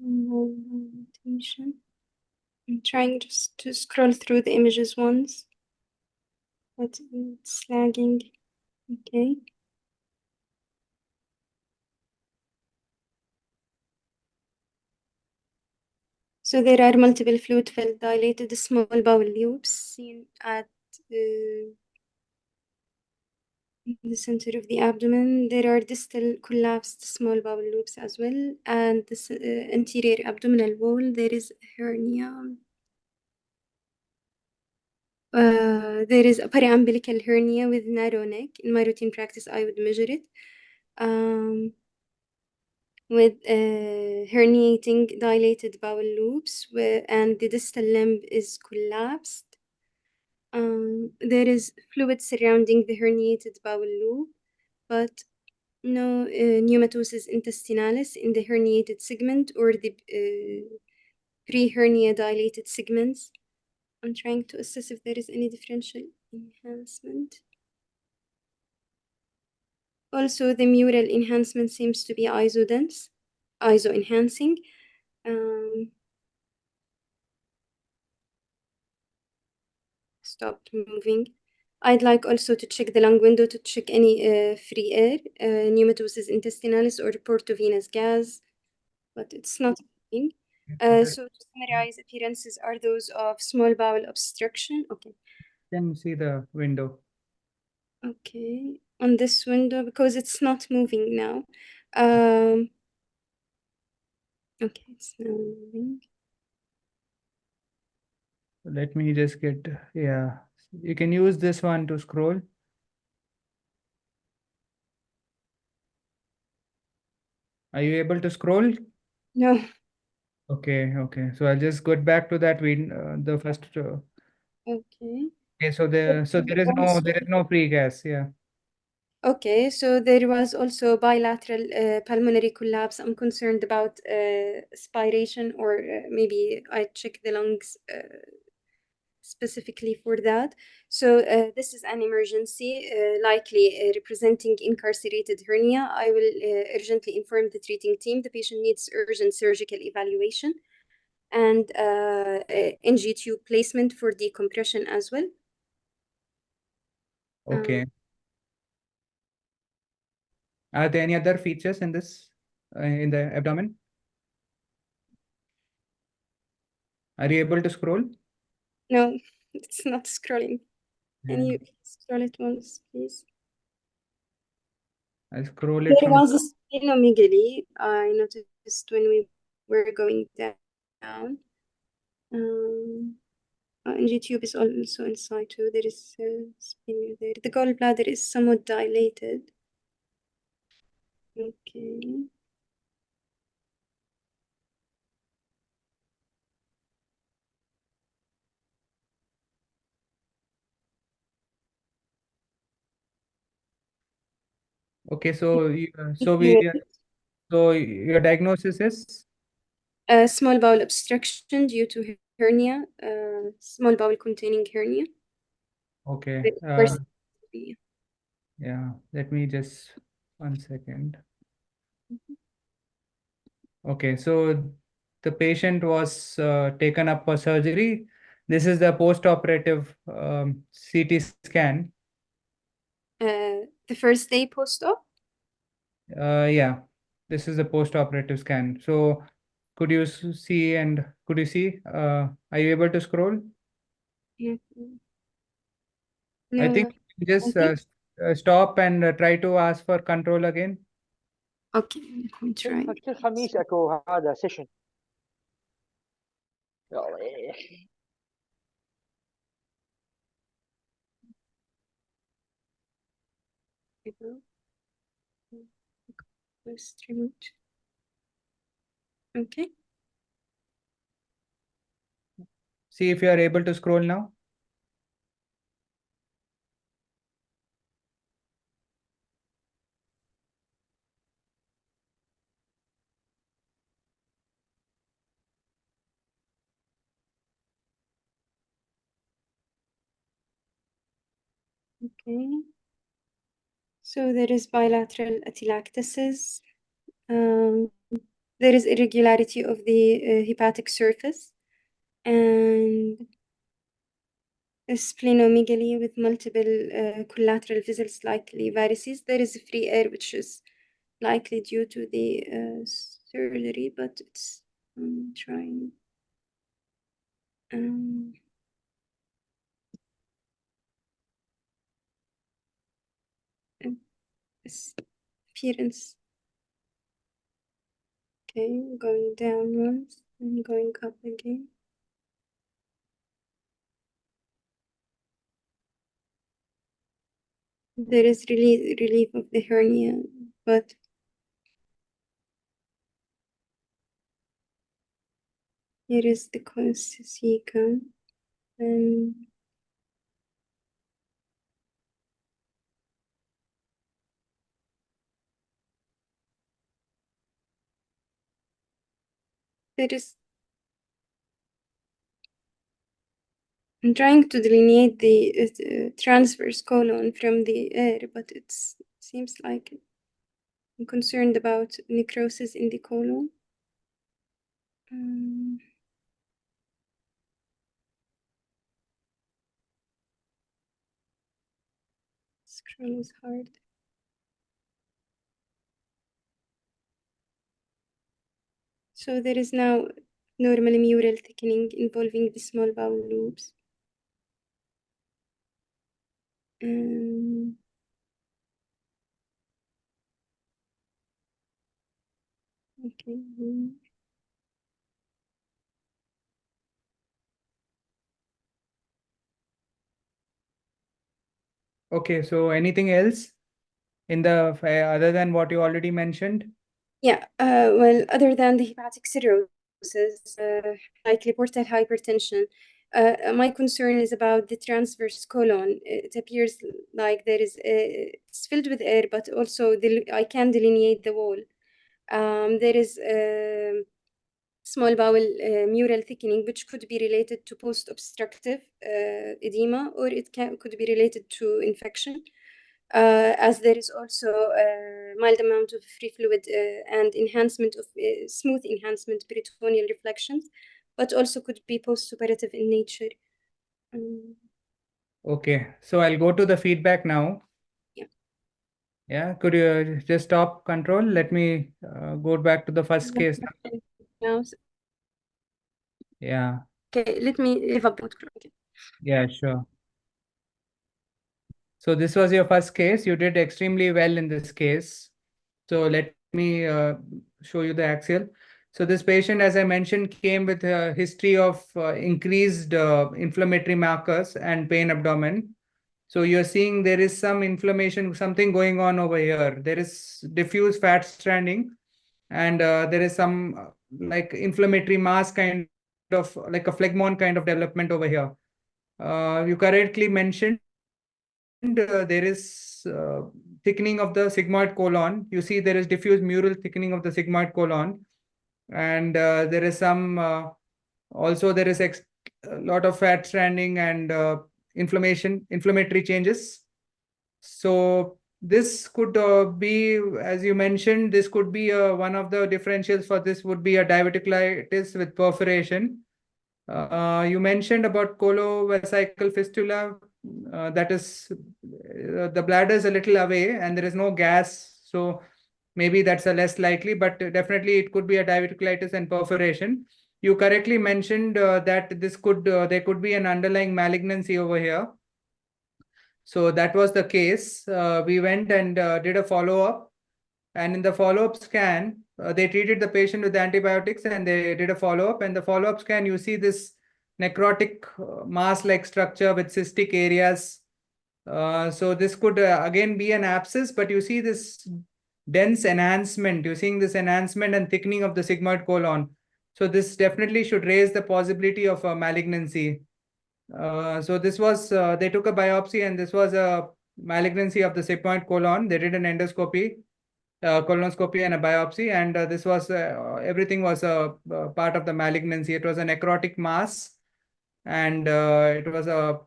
Rotation. I'm trying just to scroll through the images once, but it's lagging. Okay. So there are multiple fluid-filled dilated small bowel loops seen at the center of the abdomen. There are distal collapsed small bowel loops as well, and this anterior abdominal wall, there is a hernia. There is a periumbilical hernia with narrow neck. In my routine practice, I would measure it. With herniating dilated bowel loops, and the distal limb is collapsed. There is fluid surrounding the herniated bowel loop, but no pneumatosis intestinalis in the herniated segment or the pre-hernia dilated segments. I'm trying to assess if there is any differential enhancement. Also, the mural enhancement seems to be iso-dense, iso-enhancing. Stopped moving. I'd like also to check the lung window to check any free air, pneumatosis intestinalis or portovenous gas, but it's not moving. So to summarize, appearances are those of small bowel obstruction. Okay. Can see the window. Okay, on this window, because it's not moving now. Okay, it's now moving. Let me just get, yeah. You can use this one to scroll. Are you able to scroll? No. Okay, okay. So I'll just go back to that the first. Okay. Okay, so there is no free gas. Yeah. Okay, so there was also bilateral pulmonary collapse. I'm concerned about aspiration, or maybe I check the lungs specifically for that. So this is an emergency, likely representing incarcerated hernia. I will urgently inform the treating team. The patient needs urgent surgical evaluation and NG tube placement for decompression as well. Okay. Are there any other features in this in the abdomen? Are you able to scroll? No, it's not scrolling. Can you scroll it once, please? I'll scroll it There from. was a splenomegaly I noticed when we were going down. NG tube is also inside too. There is spleno there. The gallbladder is somewhat dilated. Okay. Okay, so so your diagnosis is Small bowel obstruction due to hernia, small bowel containing hernia. okay. First, Yeah, let me just 1 second. Okay, so the patient was taken up for surgery. This is the post-operative CT scan. the first day post-op. Yeah, this is the post-operative scan. So could you see and could you see? Are you able to scroll? Yeah. I No, think just I think. stop and try to ask for control again. Okay, let me try. كل خميس اكو هذا سيشن. First remote. Okay. See if you are able to scroll now. Okay. So there is bilateral atelectasis. there is irregularity of the hepatic surface, and a splenomegaly with multiple collateral vessels, likely varices. There is free air, which is likely due to the surgery, but it's trying. Appearance. Okay, going down once and going up again. There is relief of the hernia, but here is the cosecum, and there is. I'm trying to delineate the transverse colon from the air, but it seems like I'm concerned about necrosis in the colon. Scroll is hard. So there is now normal mural thickening involving the small bowel loops. Okay. Okay, so anything else in the other than what you already mentioned? Yeah, well, other than the hepatic cirrhosis, likely portal hypertension, my concern is about the transverse colon. It appears like there is it's filled with air, but also I can delineate the wall. There is small bowel mural thickening, which could be related to post-obstructive edema, or it could be related to infection. As there is also a mild amount of free fluid and enhancement of smooth enhancement peritoneal reflections, but also could be post-operative in nature. Okay, so I'll go to the feedback now. Yeah. Yeah, could you just stop control? Let me go back to the first case. Now, Yeah. okay, let me live up. Okay. Yeah, sure. So this was your first case. You did extremely well in this case. So let me show you the axial. So this patient, as I mentioned, came with a history of increased inflammatory markers and pain abdomen. So you're seeing there is some inflammation, something going on over here. There is diffuse fat stranding, and there is some like inflammatory mass kind of like a phlegmon kind of development over here. You correctly mentioned there is thickening of the sigmoid colon. You see there is diffuse mural thickening of the sigmoid colon, and there is some also there is a lot of fat stranding and inflammatory changes. So this could be, as you mentioned, this could be one of the differentials for this would be a diverticulitis with perforation. You mentioned about colovesical fistula. That is, the bladder is a little away and there is no gas. So maybe that's a less likely, but definitely it could be a diverticulitis and perforation. You correctly mentioned that this could there could be an underlying malignancy over here. So that was the case. We went and did a follow-up. And in the follow-up scan, they treated the patient with antibiotics and they did a follow-up. And the follow-up scan, you see this necrotic mass-like structure with cystic areas. So this could again be an abscess, but you see this dense enhancement. You're seeing this enhancement and thickening of the sigmoid colon. So this definitely should raise the possibility of a malignancy. So this was, they took a biopsy and this was a malignancy of the sigmoid colon. They did an endoscopy, colonoscopy and a biopsy, and this was, everything was a part of the malignancy. It was a necrotic mass and it was a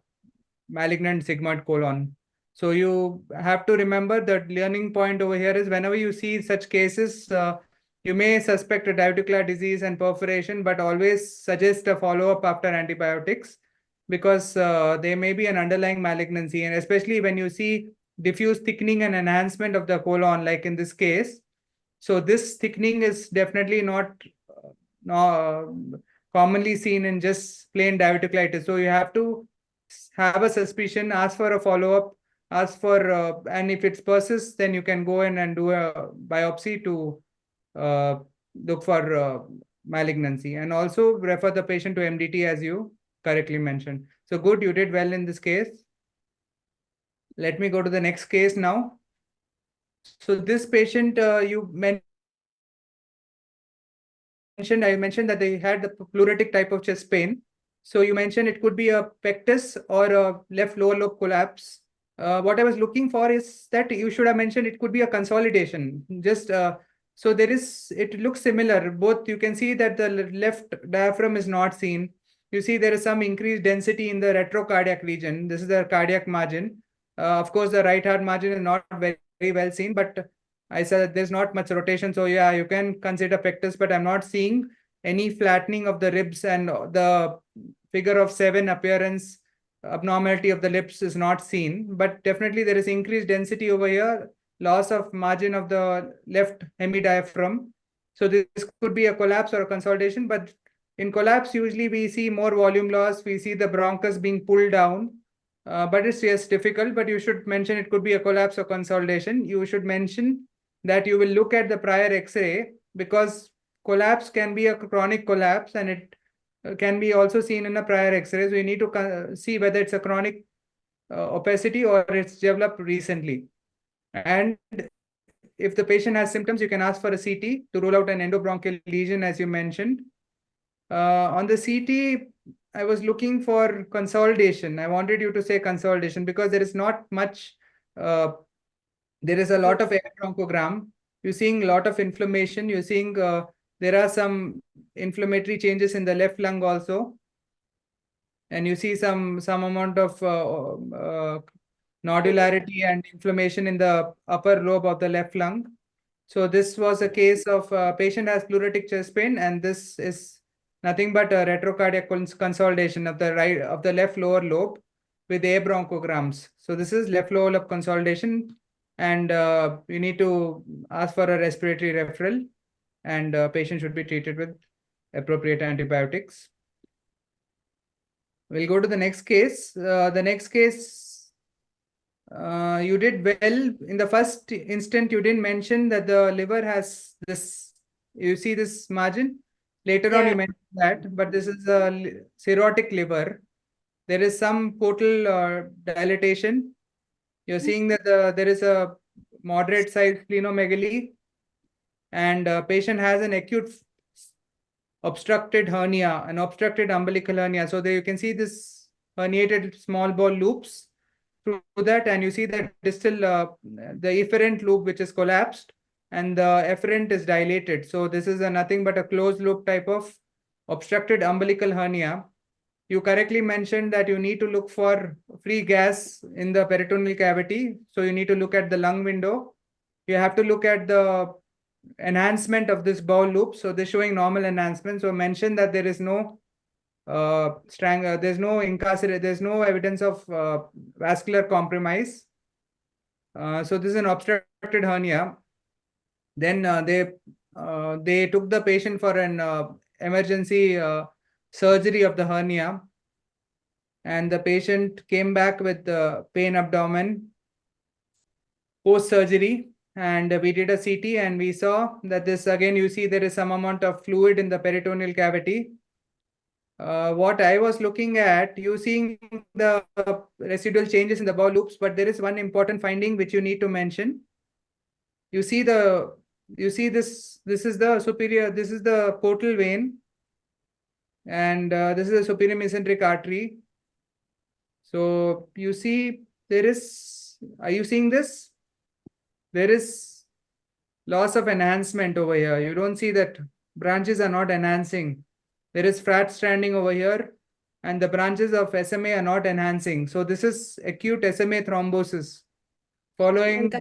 malignant sigmoid colon. So you have to remember that learning point over here is whenever you see such cases, You may suspect a diverticular disease and perforation, but always suggest a follow-up after antibiotics because there may be an underlying malignancy, and especially when you see diffuse thickening and enhancement of the colon, like in this case. So this thickening is definitely not commonly seen in just plain diverticulitis. So you have to have a suspicion, ask for a follow-up, ask for, and if it persists, then you can go in and do a biopsy to uh, look for malignancy, and also refer the patient to MDT as you correctly mentioned. So good, you did well in this case. Let me go to the next case now. So this patient, I mentioned that they had the pleuritic type of chest pain. So you mentioned it could be a pectus or a left lower lobe collapse. What I was looking for is that you should have mentioned it could be a consolidation. Just so it looks similar. Both you can see that the left diaphragm is not seen. You see there is some increased density in the retrocardiac region. This is the cardiac margin. Of course, the right heart margin is not very well seen, but I said there's not much rotation. So yeah, you can consider pectus, but I'm not seeing any flattening of the ribs, and the figure of 7 appearance abnormality of the lips is not seen. But definitely there is increased density over here, loss of margin of the left hemidiaphragm. So this could be a collapse or a consolidation, but in collapse, usually we see more volume loss. We see the bronchus being pulled down. But it's yes difficult, but you should mention it could be a collapse or consolidation. You should mention that you will look at the prior X-ray, because collapse can be a chronic collapse, and it can be also seen in a prior X-ray. So you need to see whether it's a chronic opacity or it's developed recently. And if the patient has symptoms, you can ask for a CT to rule out an endobronchial lesion, as you mentioned. On the CT, I was looking for consolidation. I wanted you to say consolidation because there is not much, there is a lot of air bronchogram. You're seeing a lot of inflammation. You're seeing there are some inflammatory changes in the left lung also. And you see some amount of nodularity and inflammation in the upper lobe of the left lung. So this was a case of patient has pleuritic chest pain, and this is nothing but a retrocardiac consolidation of the left lower lobe with air bronchograms. So this is left lower lobe consolidation, and you need to ask for a respiratory referral, and patient should be treated with appropriate antibiotics. We'll go to the next case. The next case, you did well. In the first instant, you didn't mention that the liver has this, you see this margin? Later on, you mentioned that, but this is a cirrhotic liver. There is some portal dilatation. You're seeing that there is a moderate size splenomegaly, and patient has an acute obstructed hernia, an obstructed umbilical hernia. So there you can see this herniated small bowel loops through that, and you see that distal, the efferent loop which is collapsed, and the efferent is dilated. So this is nothing but a closed loop type of obstructed umbilical hernia. You correctly mentioned that you need to look for free gas in the peritoneal cavity. So you need to look at the lung window. You have to look at the enhancement of this bowel loop. So they're showing normal enhancement. So mention that there is no there's no incarcerate, there's no evidence of vascular compromise. So this is an obstructed hernia. Then they took the patient for an emergency surgery of the hernia, and the patient came back with pain abdomen post surgery. And we did a CT, and we saw that this, again, you see there is some amount of fluid in the peritoneal cavity. What I was looking at, you seeing the residual changes in the bowel loops, but there is one important finding which you need to mention. You see this is the superior, this is the portal vein, and this is the superior mesenteric artery. So you see are you seeing this? There is loss of enhancement over here. You don't see that branches are not enhancing. There is fat stranding over here, and the branches of SMA are not enhancing. So this is acute SMA thrombosis following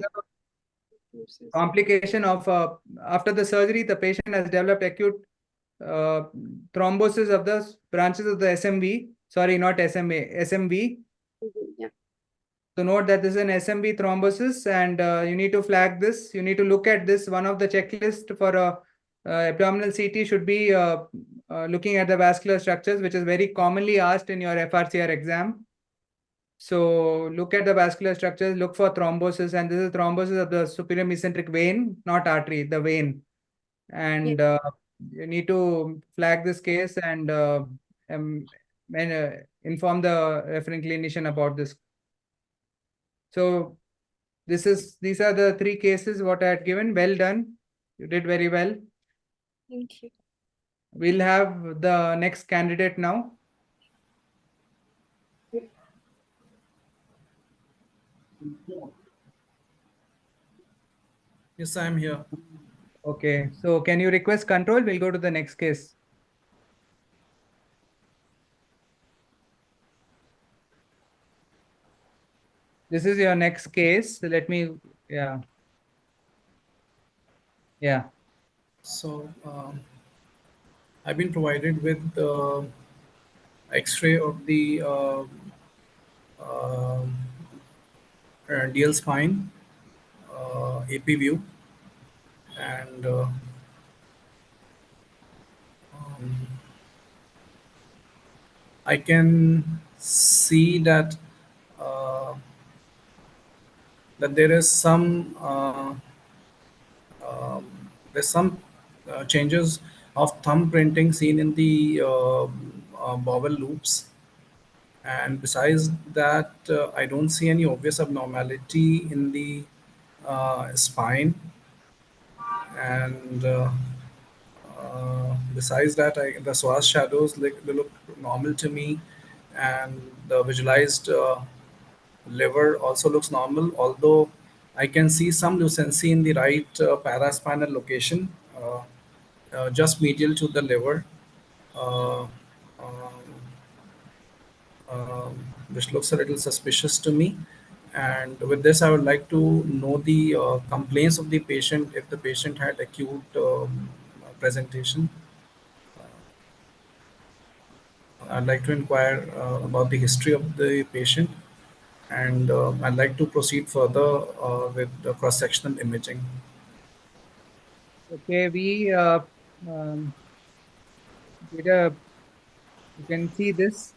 complication of after the surgery, the patient has developed acute uh, thrombosis of the branches of the SMV. Sorry, not SMA, SMV. Yeah. So note that this is an SMV thrombosis, and you need to flag this. You need to look at this. One of the checklist for a abdominal CT should be looking at the vascular structures, which is very commonly asked in your FRCR exam. So look at the vascular structures, look for thrombosis, and this is thrombosis of the superior mesenteric vein, not artery, the vein. And you need to flag this case and um, inform the referring clinician about this. So these are the three cases what I had given. Well done. You did very well. Thank you. We'll have the next candidate now. Yes, I am here. Okay, so can you request control? We'll go to the next case. This is your next case. Let me, yeah. So I've been provided with X-ray of the DL spine, AP view, and I can see that uh, that there is some there's some changes of thumb printing seen in the bowel loops. And besides that, I don't see any obvious abnormality in the spine. And besides that, the psoas shadows they look normal to me, and the visualized liver also looks normal. Although I can see some lucency in the right paraspinal location, just medial to the liver. Uh, um, which looks a little suspicious to me. And with this, I would like to know the complaints of the patient if the patient had acute presentation. I'd like to inquire about the history of the patient, and I'd like to proceed further with the cross-sectional imaging. Okay, we did you can see this.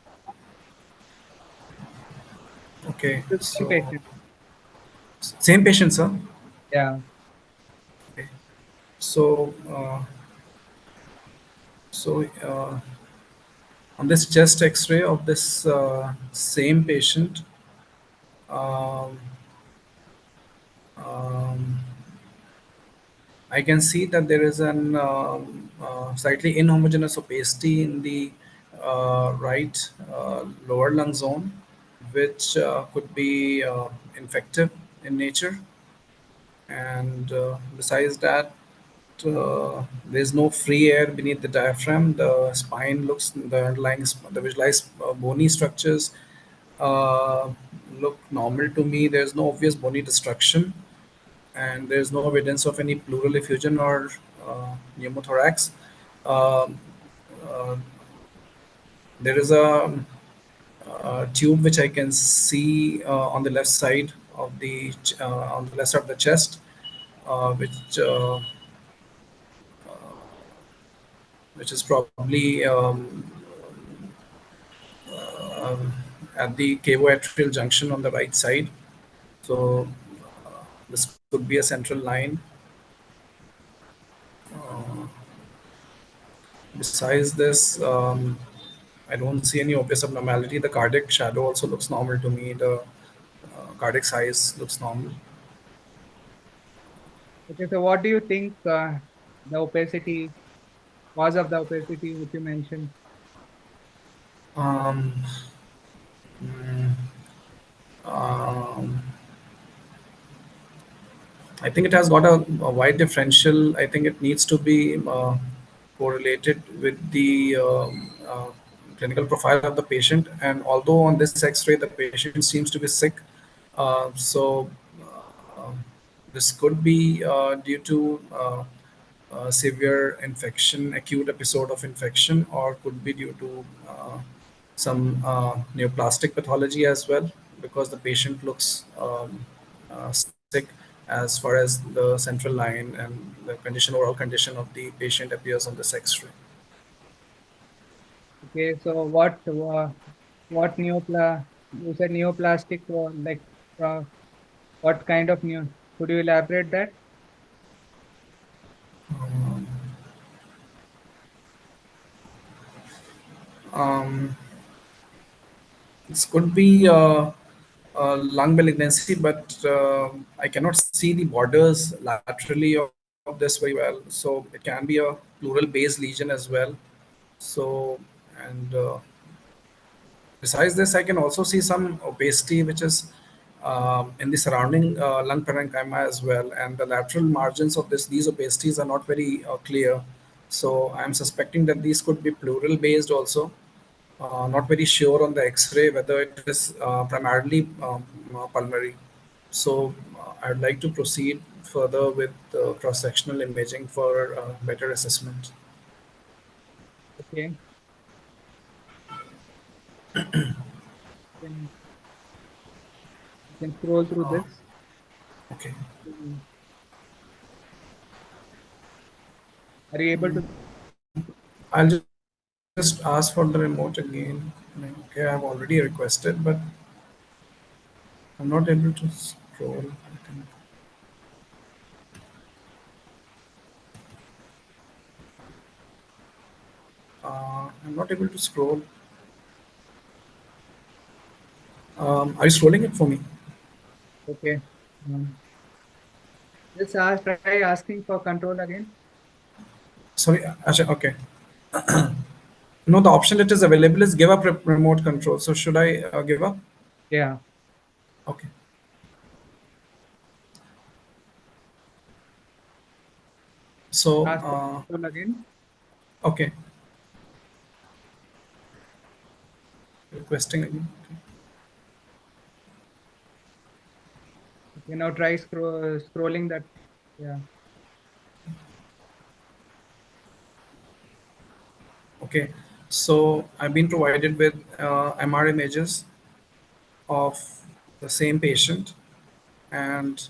Okay, This is the so patient. same patient, sir. Yeah. Okay. So, so on this chest X-ray of this same patient, um, um, I can see that there is an slightly inhomogeneous opacity in the right lower lung zone, which could be infective in nature. And besides that, there's no free air beneath the diaphragm. The spine looks, the underlying, the visualized bony structures uh, look normal to me. There's no obvious bony destruction, and there's no evidence of any pleural effusion or pneumothorax. Um, uh, there is a tube which I can see on the left side of the on the left side of the chest, uh, which is probably um, at the cavoatrial junction on the right side. So this could be a central line. Uh, Besides this, I don't see any obvious abnormality. The cardiac shadow also looks normal to me. The cardiac size looks normal. Okay, so what do you think the opacity, cause of the opacity which you mentioned? Um, mm, um, I think it has got a wide differential. I think it needs to be correlated with the clinical profile of the patient. And although on this X-ray the patient seems to be sick, so This could be due to severe infection, acute episode of infection, or could be due to some neoplastic pathology as well, because the patient looks sick as far as the central line and the condition, overall condition of the patient appears on this X-ray. Okay, so what you said neoplastic, like uh, what kind of neo? Could you elaborate that? Um, um, this could be lung malignancy, but I cannot see the borders laterally of this very well. So it can be a pleural base lesion as well. So, and besides this, I can also see some opacity, which is in the surrounding lung parenchyma as well. And the lateral margins of these opacities are not very clear. So I'm suspecting that these could be pleural based also. Not very sure on the X-ray whether it is primarily pulmonary. So I'd like to proceed further with cross-sectional imaging for better assessment. Okay, then you can scroll through Uh, this. okay. Mm. Are you able to? I'll just ask for the remote again. Okay, I've already requested, but I'm not able to scroll. I think. I'm not able to scroll. Are you scrolling it for me? Okay, just ask. Try asking for control again. Sorry, okay. No, the option that is available is give up remote control. So should I give up? Yeah, Okay. So, ask for control again. okay, requesting again. Okay, now try scrolling that. Yeah. Okay. So I've been provided with MR images of the same patient, and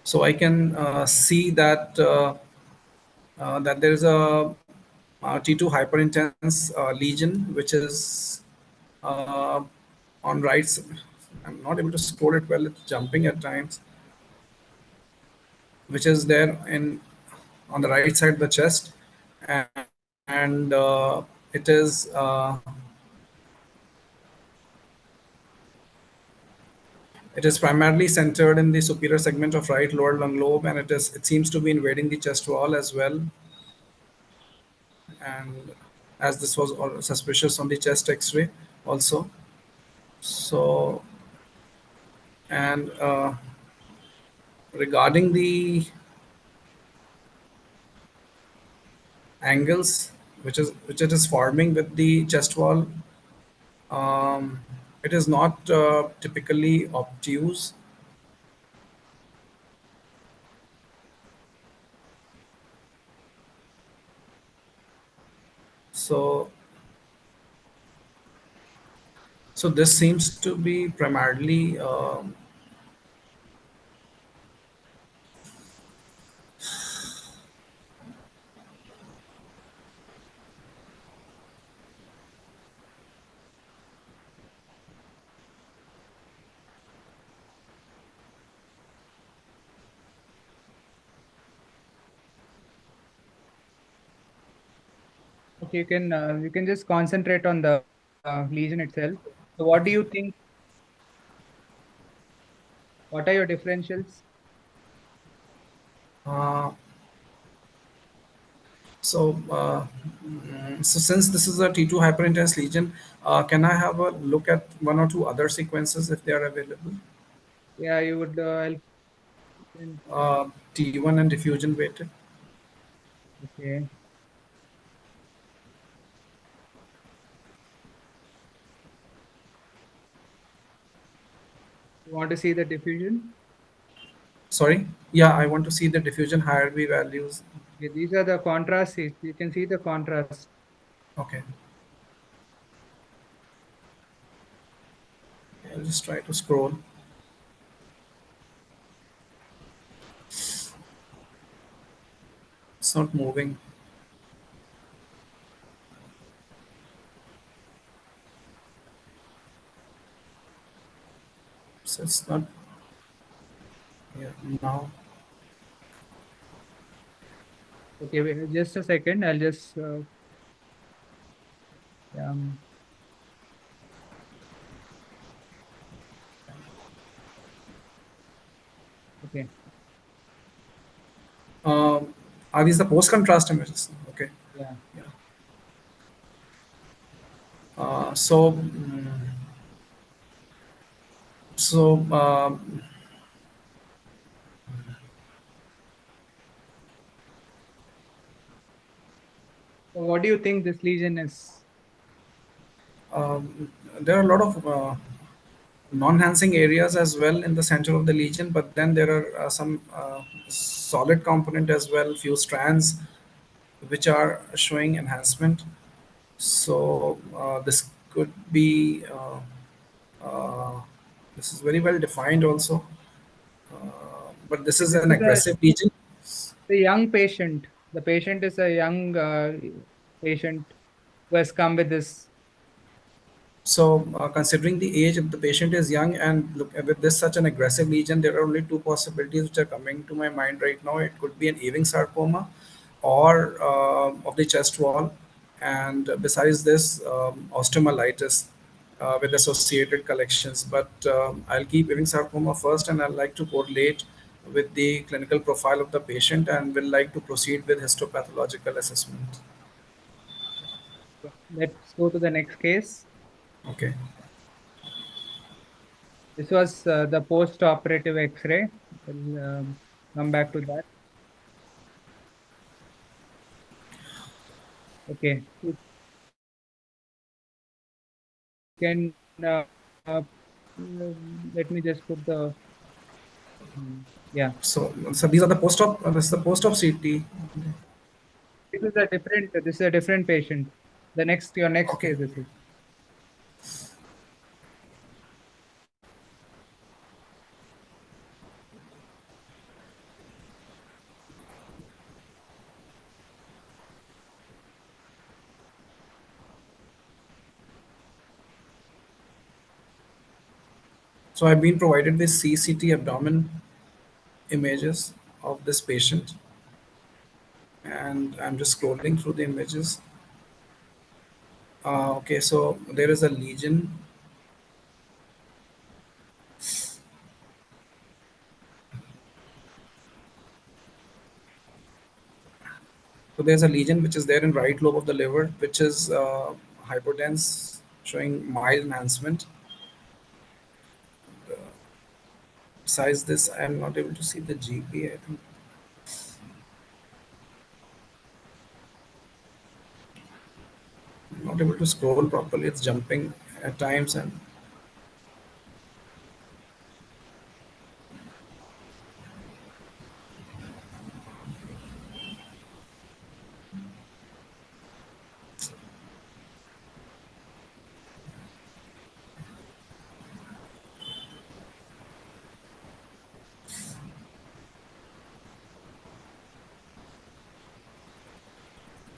so I can see that there is a T2 hyperintense lesion, which is uh, on right. I'm not able to scroll it well. It's jumping at times, which is there in on the right side of the chest, and, and it is it is primarily centered in the superior segment of right lower lung lobe, and it seems to be invading the chest wall as well. And as this was suspicious on the chest X-ray also. So, and regarding the angles which it is forming with the chest wall, um, it is not typically obtuse. So, so this seems to be primarily Okay, you can just concentrate on the lesion itself. So, what do you think? What are your differentials? uh, so. So since this is a T2 hyperintense lesion, can I have a look at one or two other sequences if they are available? Yeah, you would. Then, T1 and diffusion weighted. okay. You want to see the diffusion? Sorry, yeah, I want to see the diffusion higher V values. Okay, these are the contrast. You can see the contrast. Okay, I'll just try to scroll. It's not moving. So it's not. Yeah, now. Okay, wait, just a second. I'll just um, okay. Um, are these the post contrast images? Okay. Yeah. Yeah. So, So what do you think this lesion is? there are a lot of non-enhancing areas as well in the center of the lesion, but then there are some solid component as well, few strands which are showing enhancement. So this could be this is very well defined also, but this is This an is aggressive lesion. the young patient. The patient is a young patient who has come with this. So, considering the age, if the patient is young and look with this such an aggressive lesion, there are only two possibilities which are coming to my mind right now. It could be an Ewing sarcoma, or of the chest wall, and besides this, osteomyelitis with associated collections. But I'll keep Ewing sarcoma first, and I'd like to correlate with the clinical profile of the patient, and will like to proceed with histopathological assessment. Let's go to the next case. Okay. This was the post-operative X-ray. We'll come back to that. Okay. You can uh, let me just put the yeah. So these are the post-op. This is the post-op CT. This is a different patient. Your next Okay. case this is. So I've been provided with CCT abdomen images of this patient, and I'm just scrolling through the images. Okay, so there is a lesion. So there's a lesion which is there in right lobe of the liver, which is hypodense, showing mild enhancement. Besides this, I'm not able to see the GP. I think I'm not able to scroll properly. It's jumping at times, and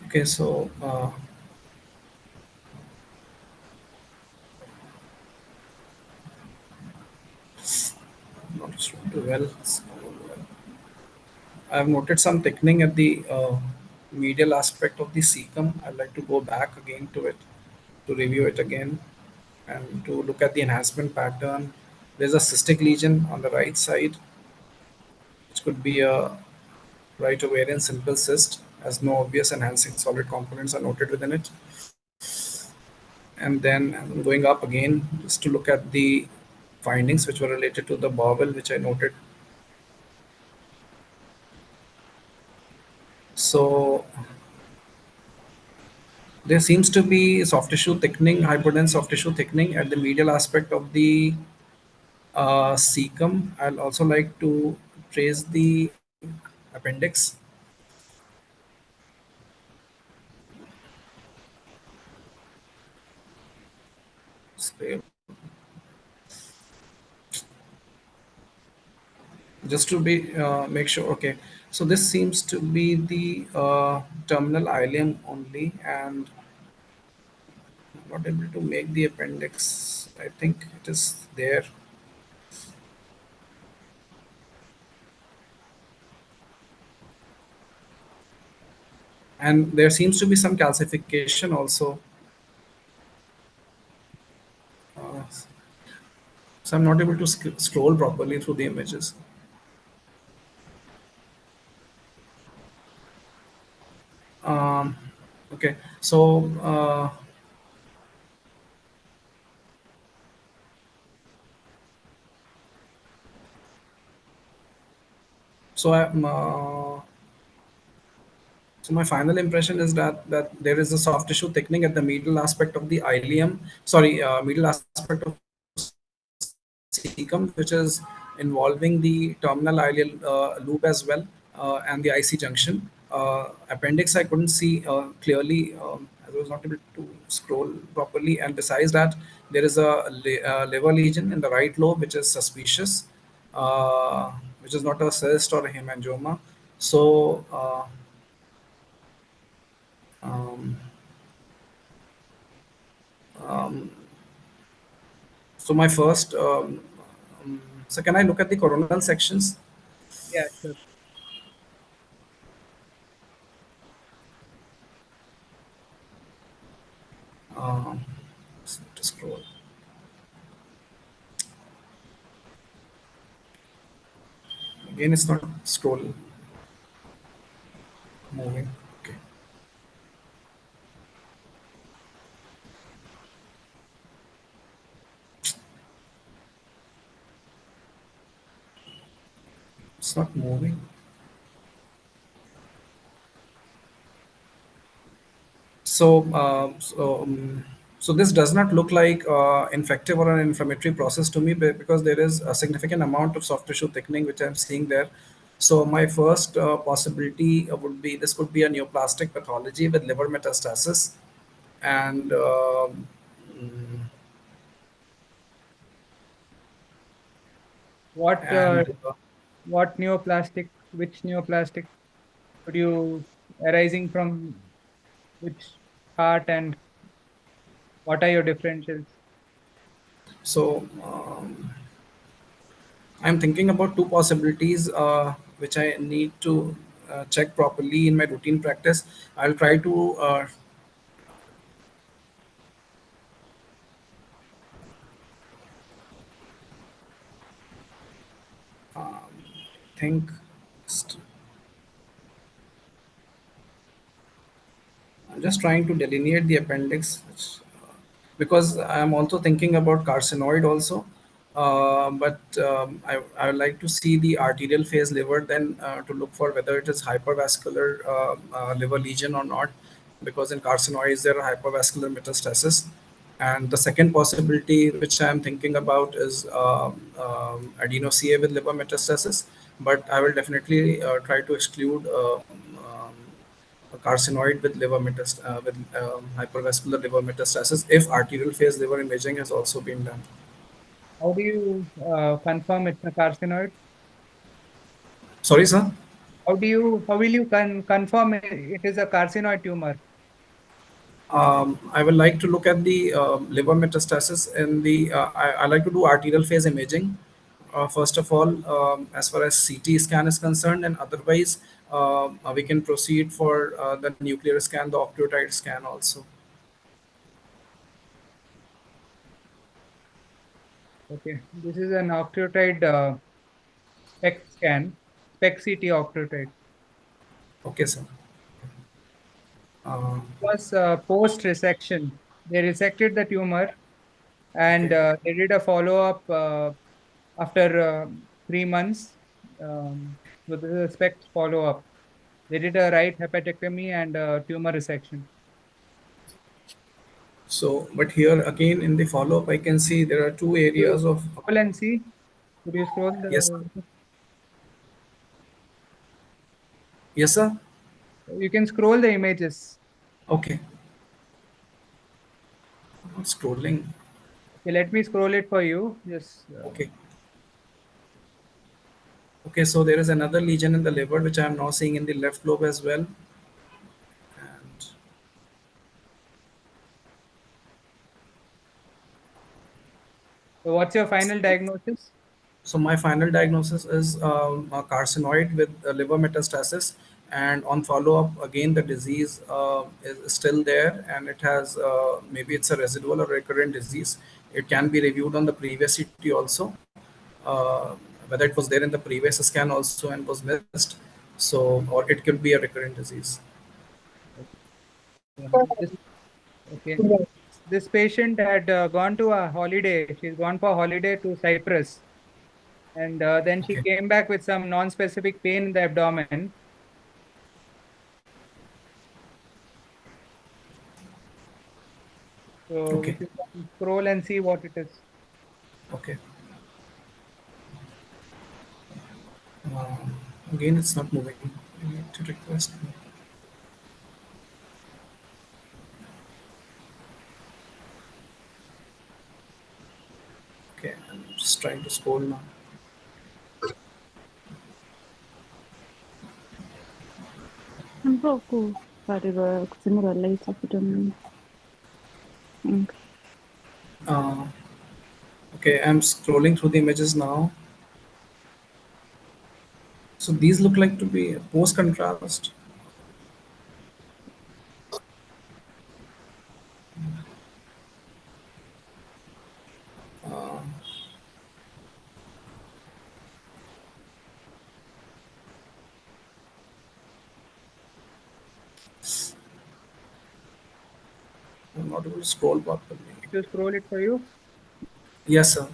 okay. So not sure too well. I've noted some thickening at the medial aspect of the cecum. I'd like to go back again to it to review it again and to look at the enhancement pattern. There's a cystic lesion on the right side, which could be a right ovarian simple cyst, as no obvious enhancing solid components are noted within it. And then I'm going up again just to look at the findings which were related to the bowel, which I noted So there seems to be soft tissue thickening, hypodense soft tissue thickening at the medial aspect of the cecum. I'll also like to trace the appendix. Scale. Just to be make sure. Okay, so this seems to be the terminal ileum only, and I'm not able to make the appendix. I think it is there. And there seems to be some calcification also. Uh, so I'm not able to scroll properly through the images. Um, okay, so I'm. So my final impression is that there is a soft tissue thickening at the medial aspect of the ileum. Sorry, medial aspect of cecum, which is involving the terminal ileal loop as well, and the IC junction. Appendix I couldn't see clearly, as I was not able to scroll properly. And besides that, there is a liver lesion in the right lobe, which is suspicious, which is not a cyst or a hemangioma. So. Um, um, so my first, so can I look at the coronal sections? Yeah, sure. Um, to scroll. Again, it's not scroll moving. Okay, it's not moving. So this does not look like infective or an inflammatory process to me, because there is a significant amount of soft tissue thickening which I'm seeing there. So my first possibility would be this could be a neoplastic pathology with liver metastasis, and mm, What uh, and what neoplastic? Which neoplastic could you arising from which heart, and what are your differentials? so I'm thinking about two possibilities which I need to check properly in my routine practice. I'll try to think. I'm just trying to delineate the appendix, because I'm also thinking about carcinoid also. But I would like to see the arterial phase liver then to look for whether it is hypervascular liver lesion or not, because in carcinoids there are hypervascular metastasis. And the second possibility which I'm thinking about is adeno-CA with liver metastasis, but I will definitely try to exclude a carcinoid with with hypervascular liver metastasis if arterial phase liver imaging has also been done. How do you confirm it's a carcinoid? Sorry, sir. How will you confirm it is a carcinoid tumor? I would like to look at the liver metastasis in the. I like to do arterial phase imaging. First of all, as far as CT scan is concerned, and otherwise, we can proceed for the nuclear scan, the octreotide scan also. Okay, this is an octreotide SPECT scan, SPECT CT octreotide. Okay, sir. Uh, Was post resection. They resected the tumor, and okay. they did a follow up after 3 months. So this is a SPECT follow up. They did a right hepatectomy and a tumor resection. So, but here again in the follow-up, I can see there are two You areas of. scroll and see. Could you scroll Yes, the? yes, sir. You can scroll the images. Okay, not scrolling. Okay, let me scroll it for you. Just Okay, okay. So there is another lesion in the liver, which I am now seeing in the left lobe as well. And so what's your final diagnosis? so my final diagnosis is a carcinoid with liver metastasis, and on follow-up, again the disease is still there, and it has maybe it's a residual or recurrent disease. It can be reviewed on the previous CT also, uh, whether it was there in the previous scan also and was missed. So, or it could be a recurrent disease. Yeah, okay. This patient had gone to a holiday. She's gone for holiday to Cyprus, and then she Okay, came back with some non-specific pain in the abdomen. So okay, if you can scroll and see what it is. okay. Again, it's not moving. I need to request. Okay, I'm just trying to scroll now. Un poco pareva sembra lei sapidamente. Mm. Uh, okay, I'm scrolling through the images now. So these look like to be post contrast. I'm not able to scroll properly. If you scroll it for you. Yes, sir.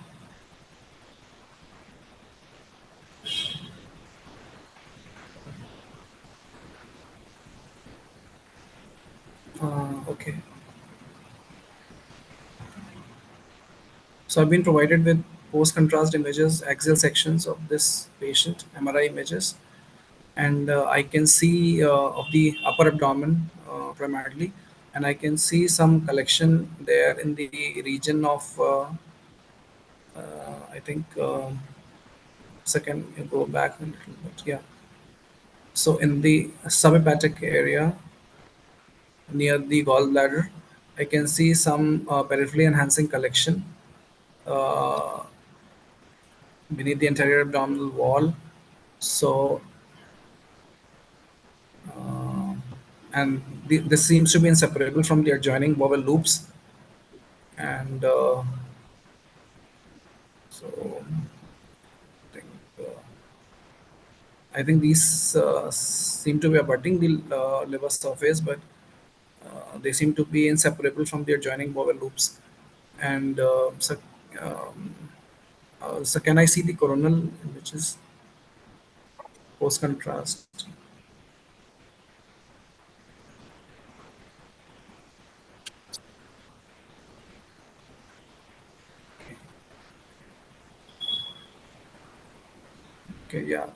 Okay. So I've been provided with post contrast images, axial sections of this patient, MRI images, and I can see of the upper abdomen primarily, and I can see some collection there in the region of I think second you go back a little bit, yeah. So in the subhepatic area near the gallbladder, I can see some peripherally enhancing collection uh, beneath the anterior abdominal wall. So, uh, and this seems to be inseparable from the adjoining bowel loops. And so, I think, I think these seem to be abutting the liver surface, but they seem to be inseparable from the adjoining bowel loops. And um, so can I see the coronal, which is post contrast? Okay, yeah,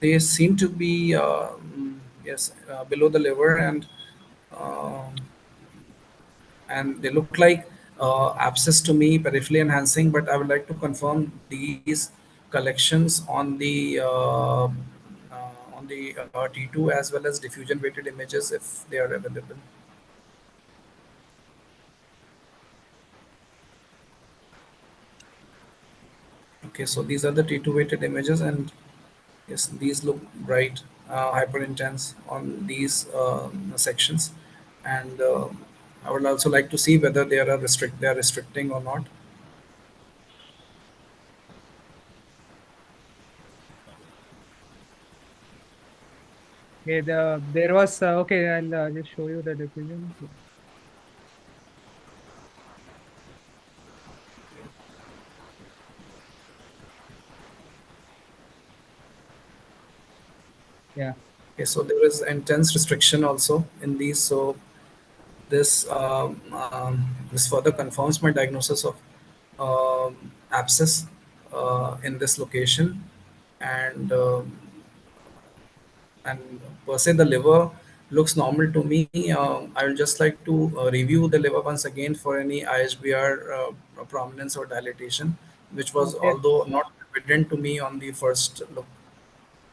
they seem to be yes below the liver, um, and they look like abscess to me, peripherally enhancing. But I would like to confirm these collections on the T2 as well as diffusion weighted images if they are available. Okay, so these are the T2 weighted images, and yes, these look bright, hyper intense on these sections, and I would also like to see whether they are restricting or not. Okay, there was okay. I'll just show you the diffusion. Yeah. Okay, so there is intense restriction also in these. So this further confirms my diagnosis of abscess in this location, and and per se the liver looks normal to me. I will just like to review the liver once again for any IHBR prominence or dilatation, which was Okay. although not evident to me on the first look.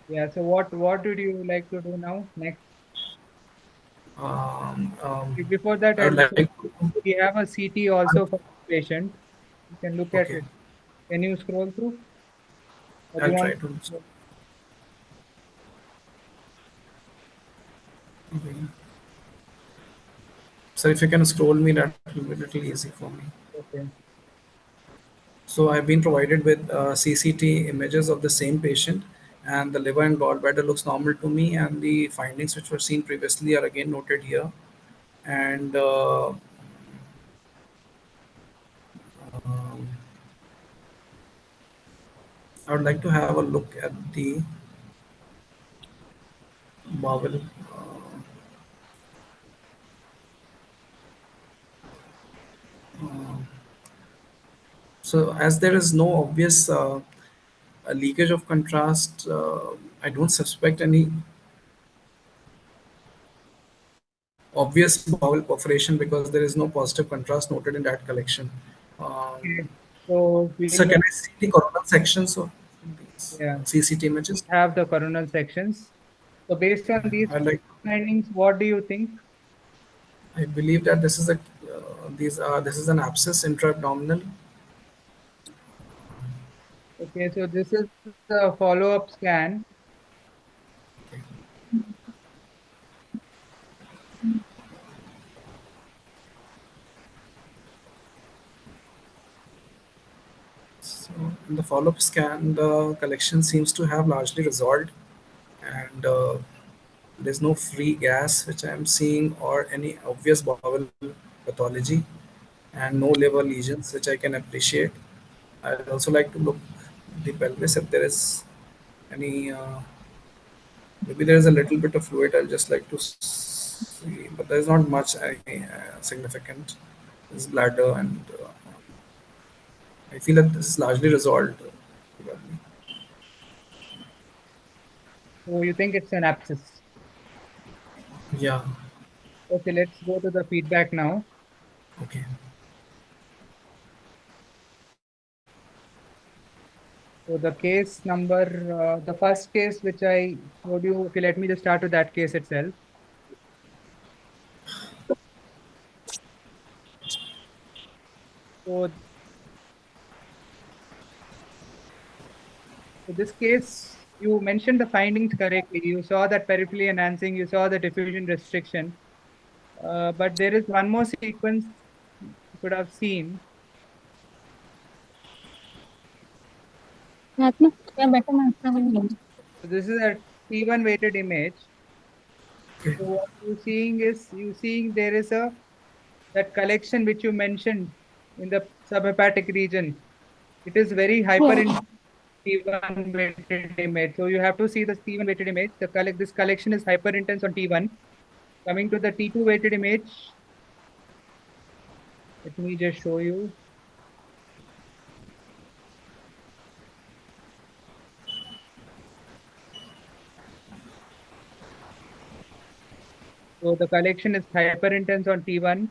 Yeah. So what would you like to do now next? Um, um, Before that, I would I'll like show to, you, we have a CT also for this patient. You can look at okay, it. Can you scroll through? Or do I'll you try want? to. Okay. So if you can scroll me, that will be a little easy for me. Okay. So I've been provided with CCT images of the same patient, and the liver and gallbladder looks normal to me, and the findings which were seen previously are again noted here. And um, I would like to have a look at the bowel. So as there is no obvious leakage of contrast, I don't suspect any obvious bowel perforation because there is no positive contrast noted in that collection. Okay. So So we'll can I see the coronal sections of these yeah CCT images? have the coronal sections. So based on these I like. findings, what do you think? I believe that this is a this is an abscess intra-abdominal. Okay, so this is the follow-up scan. So in the follow-up scan, the collection seems to have largely resolved, and there's no free gas which I am seeing or any obvious bowel pathology, and no liver lesions which I can appreciate. I'd also like to look the pelvis if there is any. Maybe there is a little bit of fluid. I'll just like to see, but there's not much significant. This bladder, and I feel that this is largely resolved. Probably. So you think it's an abscess. Yeah. Okay, let's go to the feedback now. Okay. So the case number, the first case which I showed you, okay, let me just start with that case itself. So, so this case, you mentioned the findings correctly. You saw that peripherally enhancing, you saw the diffusion restriction. But there is one more sequence you could have seen. So this is a T1 weighted image. Okay. So what you're seeing is you seeing there is a that collection which you mentioned in the subhepatic region. It is very hyper in T1 weighted image. So you have to see the T1 weighted image. This collection is hyper intense on T1. Coming to the T2 weighted image, let me just show you. So the collection is hyper intense on T1.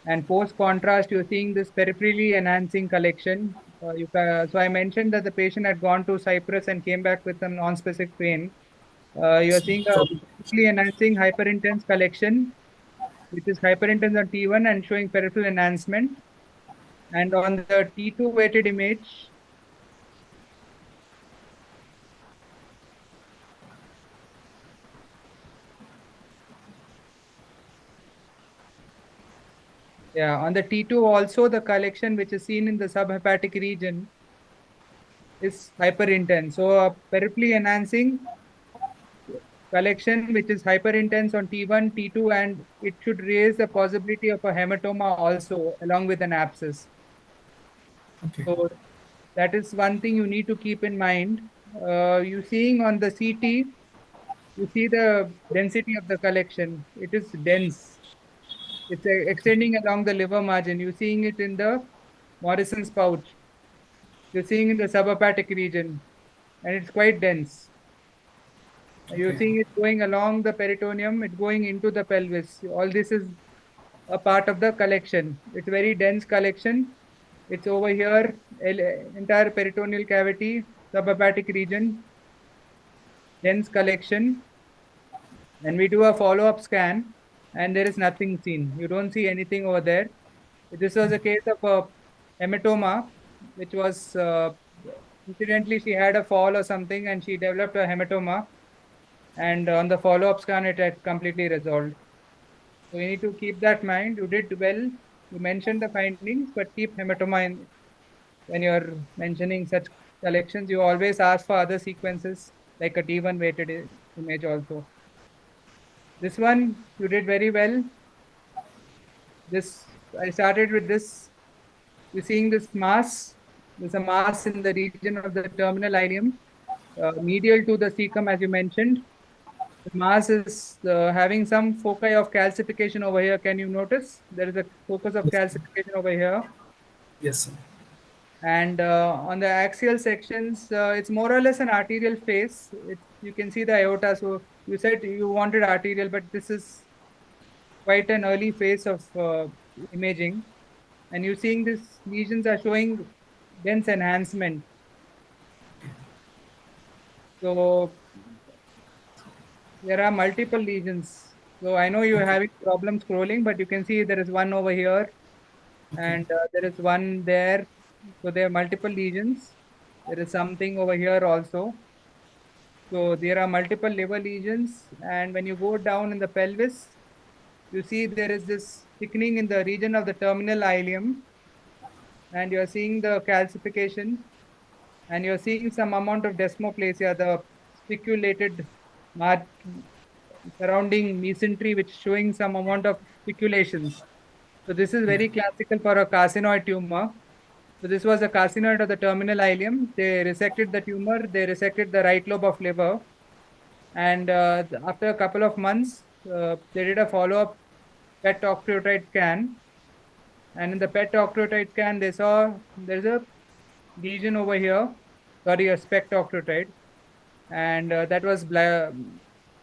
And post contrast, you're seeing this peripherally enhancing collection. So I mentioned that the patient had gone to Cyprus and came back with a non-specific pain. You're seeing a So peripherally enhancing hyperintense collection, which is hyperintense on T1 and showing peripheral enhancement. And on the T2 weighted image, yeah, on the T2 also the collection which is seen in the subhepatic region is hyperintense. So peripherally enhancing collection which is hyperintense on T1, T2, and it should raise the possibility of a hematoma also along with an abscess. okay. So that is one thing you need to keep in mind. You seeing on the CT, you see the density of the collection. It is dense. It's extending along the liver margin. You're seeing it in the Morrison's pouch. You're seeing in the subhepatic region, and it's quite dense. You're Okay. seeing it going along the peritoneum, it's going into the pelvis. All this is a part of the collection. It's very dense collection. It's over here, entire peritoneal cavity, subhepatic region, dense collection. And we do a follow-up scan, and there is nothing seen. You don't see anything over there. This was a case of a hematoma, which was incidentally she had a fall or something, and she developed a hematoma. And on the follow-up scan, it had completely resolved. So you need to keep that in mind. You did well. You mentioned the findings, but keep hematoma in when you're mentioning such collections. You always ask for other sequences like a T1 weighted image also. This one you did very well. This I started with this. You're seeing this mass. There's a mass in the region of the terminal ileum, medial to the cecum, as you mentioned. The mass is having some foci of calcification over here. Can you notice? There is a focus of Yes. calcification over here. Yes, sir. And on the axial sections, it's more or less an arterial phase. You can see the aorta. So you said you wanted arterial, but this is quite an early phase of imaging. And you're seeing these lesions are showing dense enhancement. So there are multiple lesions. So I know you're Okay. having problem scrolling, but you can see there is one over here Okay. and there is one there. So there are multiple lesions. There is something over here also. So there are multiple liver lesions. And when you go down in the pelvis, you see there is this thickening in the region of the terminal ileum. And you're seeing the calcification and you're seeing some amount of desmoplasia, the spiculated mark surrounding mesentery, which showing some amount of spiculations. So this is very classical for a carcinoid tumor. So this was a carcinoid of the terminal ileum. They resected the tumor. They resected the right lobe of liver. And after a couple of months, they did a follow-up PET octreotide scan. And in the PET octreotide scan, they saw there's a lesion over here, sorry, a SPECT octreotide. And that was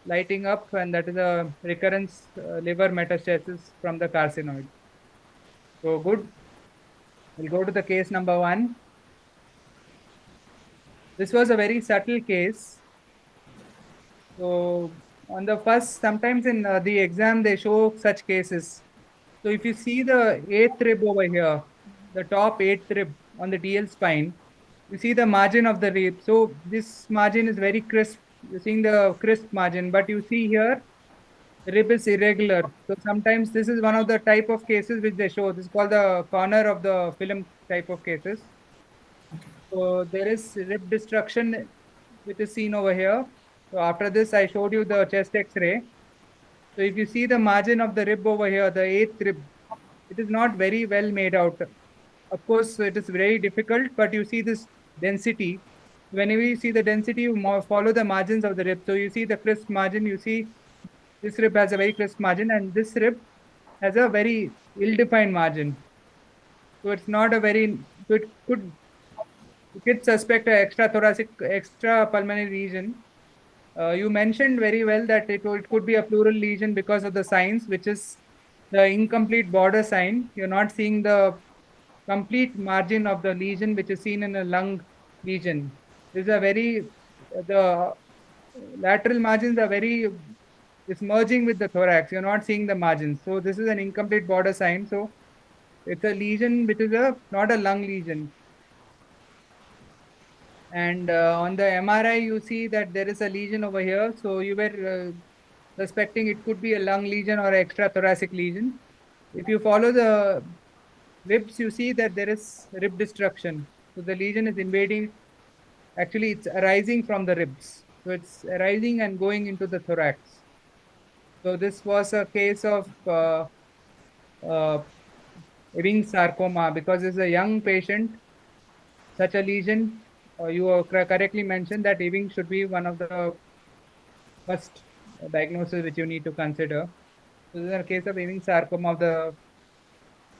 lighting up, and that is a recurrence liver metastasis from the carcinoid. So good. We'll go to the case number one. This was a very subtle case. So on the first, sometimes in the exam, they show such cases. So if you see the eighth rib over here, the top eighth rib on the DL spine, you see the margin of the rib. So this margin is very crisp. You're seeing the crisp margin, but you see here, the rib is irregular. So sometimes this is one of the type of cases which they show. This is called the corner of the film type of cases. So there is rib destruction which is seen over here. So after this, I showed you the chest X-ray. So if you see the margin of the rib over here, the eighth rib, it is not very well made out. Of course, it is very difficult, but you see this density. Whenever you see the density, you follow the margins of the rib. So you see the crisp margin, you see this rib has a very crisp margin, and this rib has a very ill-defined margin. So it's not a very, so it could, you could suspect an extra thoracic, extra pulmonary lesion. You mentioned very well that it could be a pleural lesion because of the signs, which is the incomplete border sign. You're not seeing the complete margin of the lesion, which is seen in a lung lesion. This is a very, the lateral margins are very, it's merging with the thorax. You're not seeing the margins. So this is an incomplete border sign. So it's a lesion which is a not a lung lesion. And on the MRI, you see that there is a lesion over here. So you were suspecting it could be a lung lesion or extra thoracic lesion. If you follow the ribs, you see that there is rib destruction. So the lesion is invading. Actually, it's arising from the ribs. So it's arising and going into the thorax. So this was a case of uh, ring sarcoma because it's a young patient, such a lesion. you correctly mentioned that Ewing should be one of the first diagnosis which you need to consider. So this is a case of Ewing sarcoma of the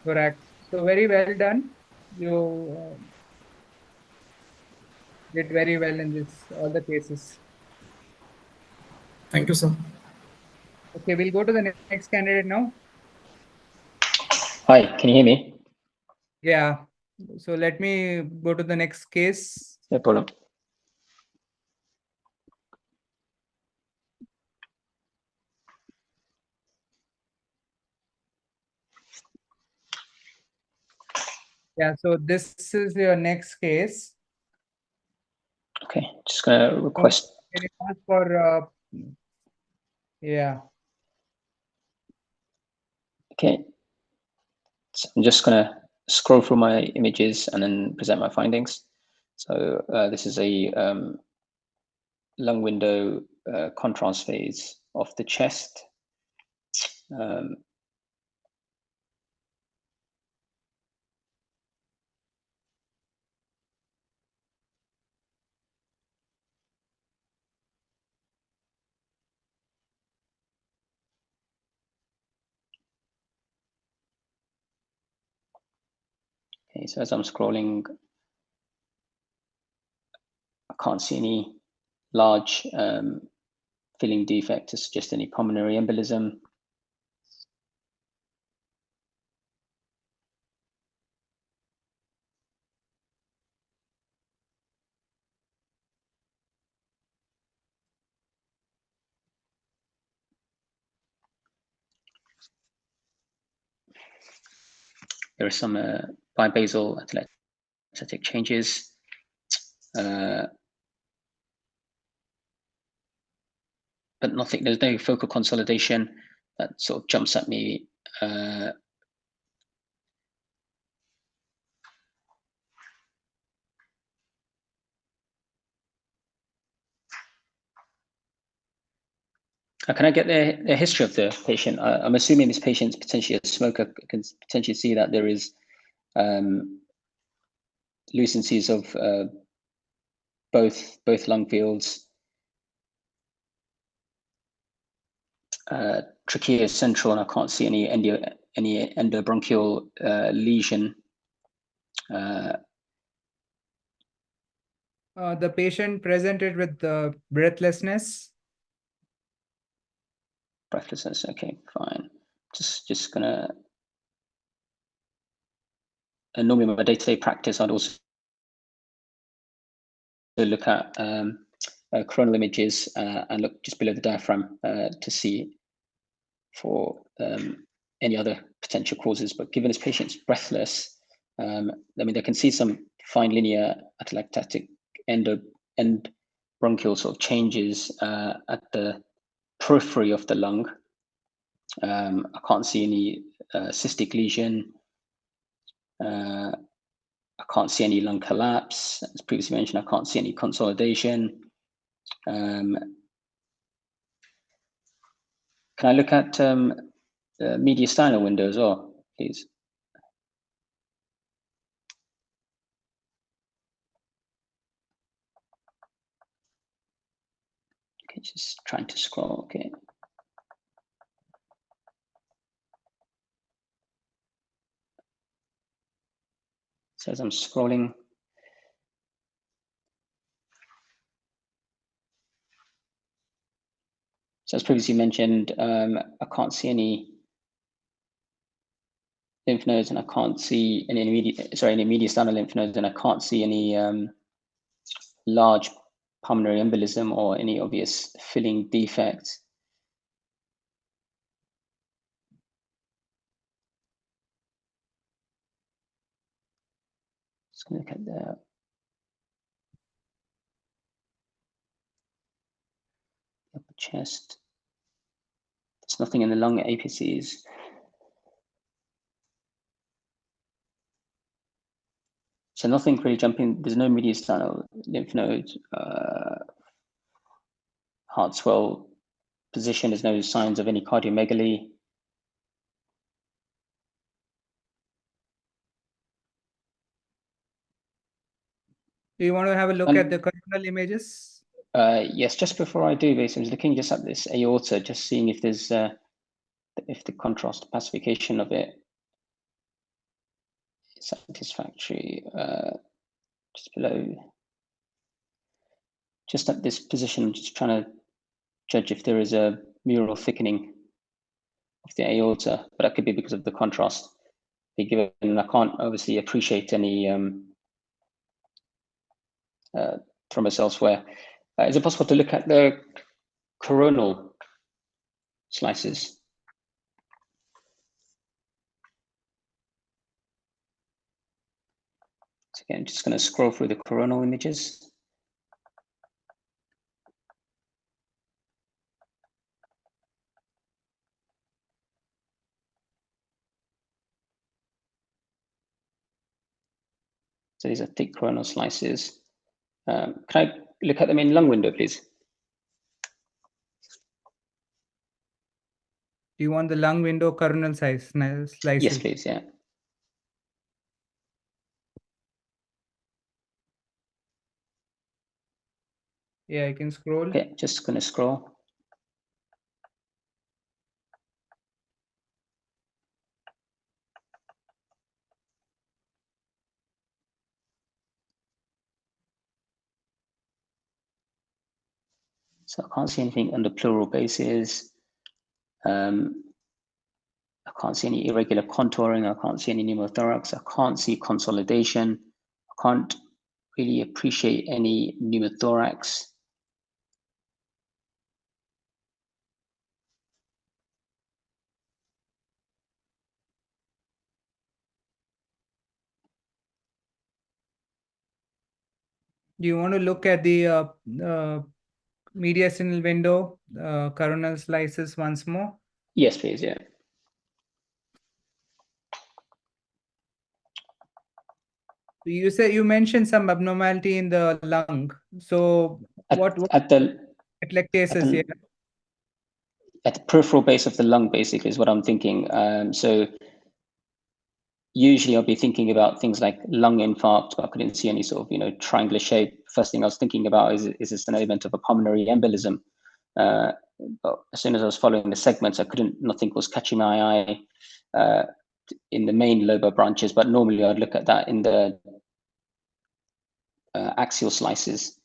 thorax. So very well done. You did very well in this all the cases. Thank you, sir. Okay, we'll go to the next candidate now. Hi, can you hear me? Yeah. So let me go to the next case. No problem. Yeah. So this is your next case. Okay, just gonna request. Can you ask for? Yeah. Okay, so I'm just gonna scroll through my images and then present my findings. So this is a lung window contrast phase of the chest. Okay, so as I'm scrolling, I can't see any large filling defect to suggest any pulmonary embolism. There are some bibasal athletic changes. But nothing, there's no focal consolidation that sort of jumps at me. Can I get the history of the patient? I'm assuming this patient's potentially a smoker. I can potentially see that there is lucencies of both lung fields, trachea central, and I can't see any endobronchial lesion. The patient presented with breathlessness. Breathlessness. Okay, fine. Just gonna. Normally, my day-to-day practice, I'd also look at coronal images and look just below the diaphragm to see for any other potential causes. But given this patient's breathless, I mean, they can see some fine linear atelectatic end bronchial sort of changes at the periphery of the lung. I can't see any cystic lesion. I can't see any lung collapse. As previously mentioned, I can't see any consolidation. Can I look at the mediastinal window as well, please? Okay, just trying to scroll. Okay. So as I'm scrolling, so as previously mentioned, I can't see any lymph nodes, and I can't see any mediastinal lymph nodes, and I can't see any large pulmonary embolism or any obvious filling defect. Just gonna look at the upper chest. There's nothing in the lung apices. So nothing really jumping. There's no mediastinal lymph node. Heart swell position. There's no signs of any cardiomegaly. Do you want to have a look at the coronal images? Yes, just before I do this, I'm looking just at this aorta, just seeing if there's if the contrast pacification of it is satisfactory. Just below, just at this position, just trying to judge if there is a mural thickening of the aorta, but that could be because of the contrast. Given I can't obviously appreciate any thrombus elsewhere. Is it possible to look at the coronal slices? So again, just going to scroll through the coronal images. So these are thick coronal slices. Can I look at them in lung window, please? Do you want the lung window coronal size slices? Yes, please. Yeah. Yeah, I can scroll. Okay, just going to scroll. So I can't see anything under pleural bases. I can't see any irregular contouring. I can't see any pneumothorax. I can't see consolidation. I can't really appreciate any pneumothorax. Do you want to look at the mediastinal window coronal slices once more? Yes, please. Yeah. You said you mentioned some abnormality in the lung. So what At the cases here? at the peripheral base of the lung, basically, is what I'm thinking. So usually I'll be thinking about things like lung infarct, but I couldn't see any sort of, triangular shape. First thing I was thinking about is this an element of a pulmonary embolism? But as soon as I was following the segments, nothing was catching my eye in the main lobar branches, but normally I'd look at that in the axial slices.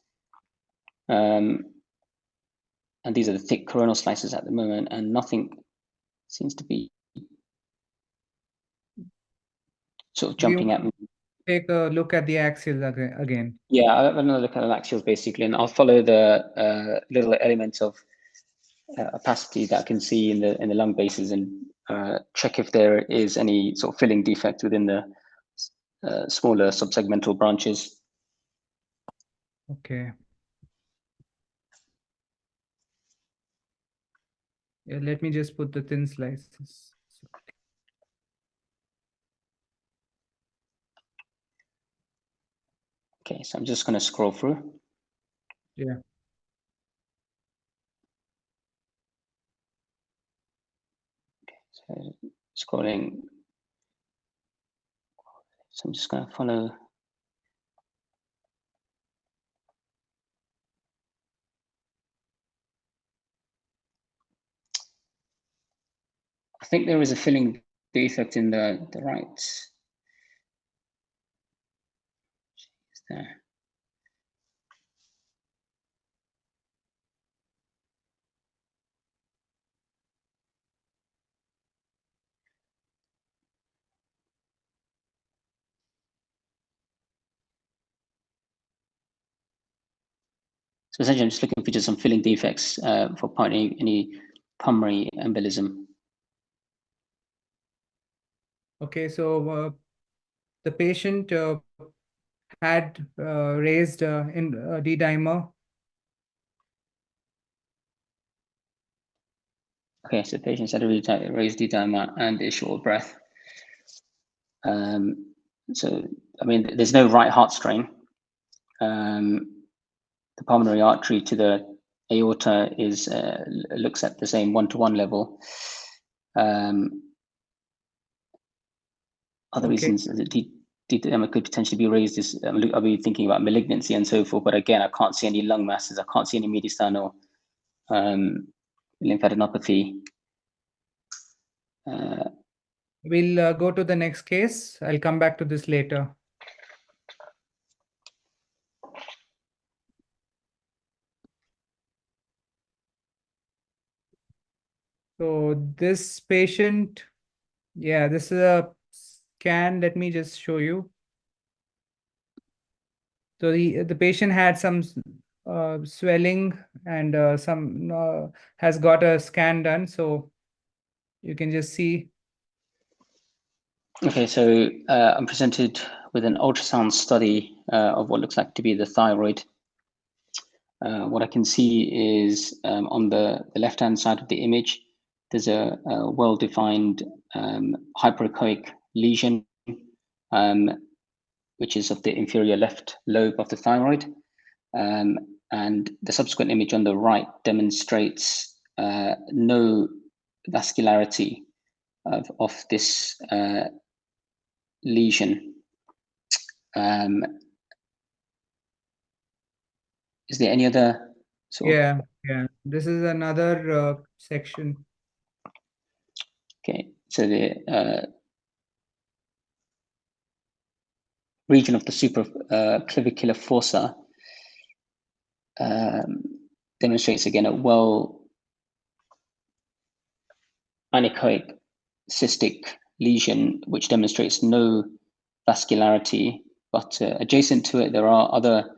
And these are the thick coronal slices at the moment, and nothing seems to be sort of jumping at me. Take a look at the axial again. Yeah, I'll have another look at the axials basically, and I'll follow the little elements of opacity that I can see in the lung bases and check if there is any sort of filling defect within the smaller subsegmental branches. Okay. Yeah, let me just put the thin slices. Okay, so I'm just going to scroll through. Yeah. So scrolling. So I'm just going to follow. I think there is a filling defect in the right. There. So essentially, I'm just looking for just some filling defects for any pulmonary embolism. Okay, so the patient had raised in D-dimer. Okay, so patients had a raised D-dimer and a short breath. So, I mean, there's no right heart strain. The pulmonary artery to the aorta looks at the same 1-to-1 level. Other reasons, could potentially be raised is, are we thinking about malignancy and so forth? But again, I can't see any lung masses. I can't see any mediastinal lymphadenopathy. We'll go to the next case. I'll come back to this later. So this patient, yeah, this is a scan. Let me just show you. So the patient had some swelling and some has got a scan done. So you can just see. Okay, so I'm presented with an ultrasound study of what looks like to be the thyroid. What I can see is on the left-hand side of the image, there's a well-defined hyperechoic lesion, which is of the inferior left lobe of the thyroid. And the subsequent image on the right demonstrates no vascularity of this lesion. Is there any other sort of? Yeah. This is another section. Okay, so the region of the supraclavicular fossa demonstrates again a well anechoic cystic lesion, which demonstrates no vascularity, but adjacent to it there are other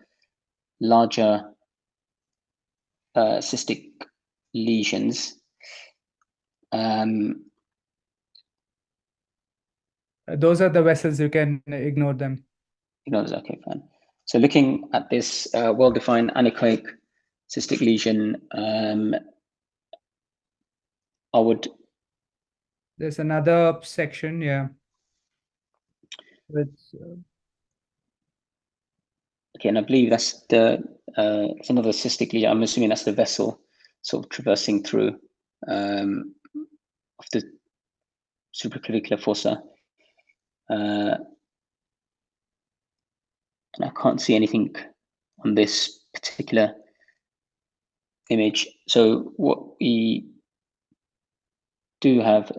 larger cystic lesions. Those are the vessels, you can ignore them. Okay, fine. So looking at this well-defined anechoic cystic lesion, I would. There's another section, yeah. With, okay, and I believe that's it's another cystic lesion. I'm assuming that's the vessel sort of traversing through of the supraclavicular fossa. And I can't see anything on this particular image. So what we do have,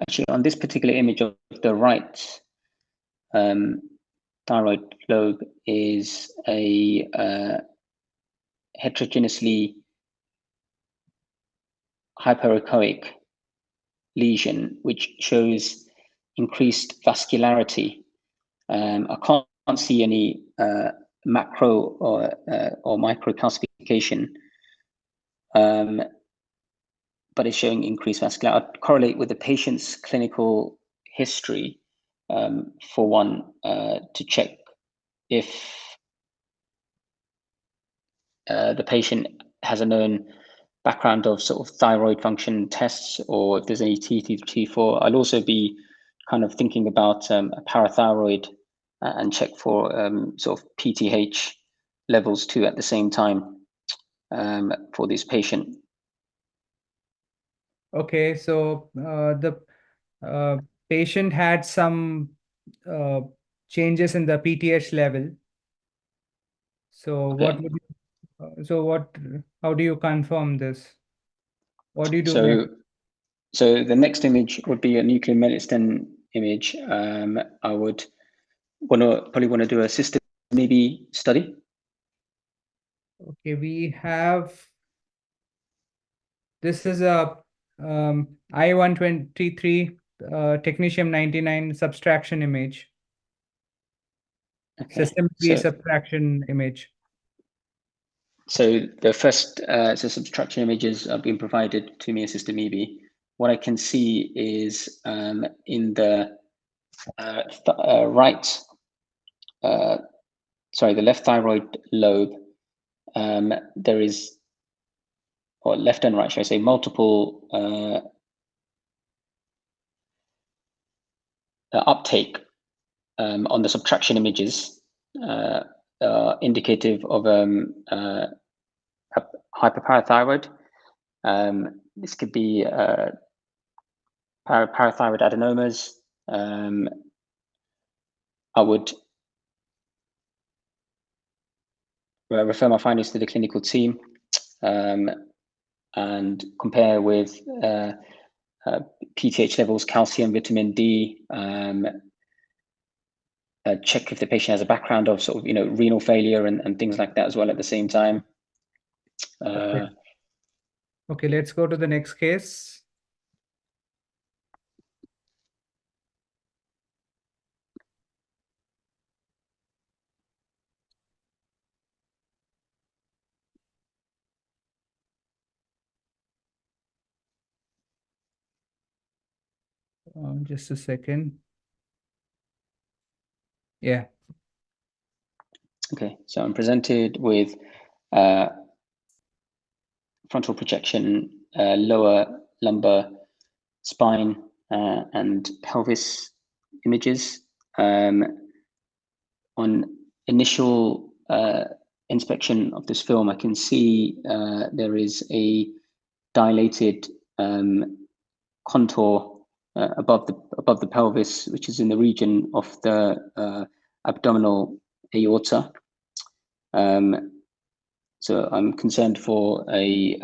actually on this particular image of the right thyroid lobe is a heterogeneously hyperechoic lesion, which shows increased vascularity. I can't see any macro or micro calcification, but it's showing increased vascularity. I'd correlate with the patient's clinical history for one to check if the patient has a known background of sort of thyroid function tests, or if there's any T3, T4. I'll also be kind of thinking about a parathyroid and check for sort of PTH levels too at the same time for this patient. okay, so the patient had some changes in the PTH level. So Okay. what would you, how do you confirm this? What do you do So, next? so the next image would be a nuclear medicine image. I would probably want to do a system maybe study. Okay, we have, this is a I-123 technetium-99 subtraction image. Okay. System B subtraction image. So the first so subtraction images are being provided to me in System EB. What I can see is in the the left thyroid lobe, there is, or left and right, should I say, multiple uptake on the subtraction images, indicative of hyperparathyroid. This could be parathyroid adenomas, I would refer my findings to the clinical team and compare with PTH levels, calcium, vitamin D, check if the patient has a background of sort of, renal failure and things like that as well at the same time. Okay, let's go to the next case. Just a second. Yeah. Okay, so I'm presented with frontal projection, lower lumbar spine and pelvis images. On initial inspection of this film, I can see there is a dilated contour above the pelvis, which is in the region of the abdominal aorta. So I'm concerned for a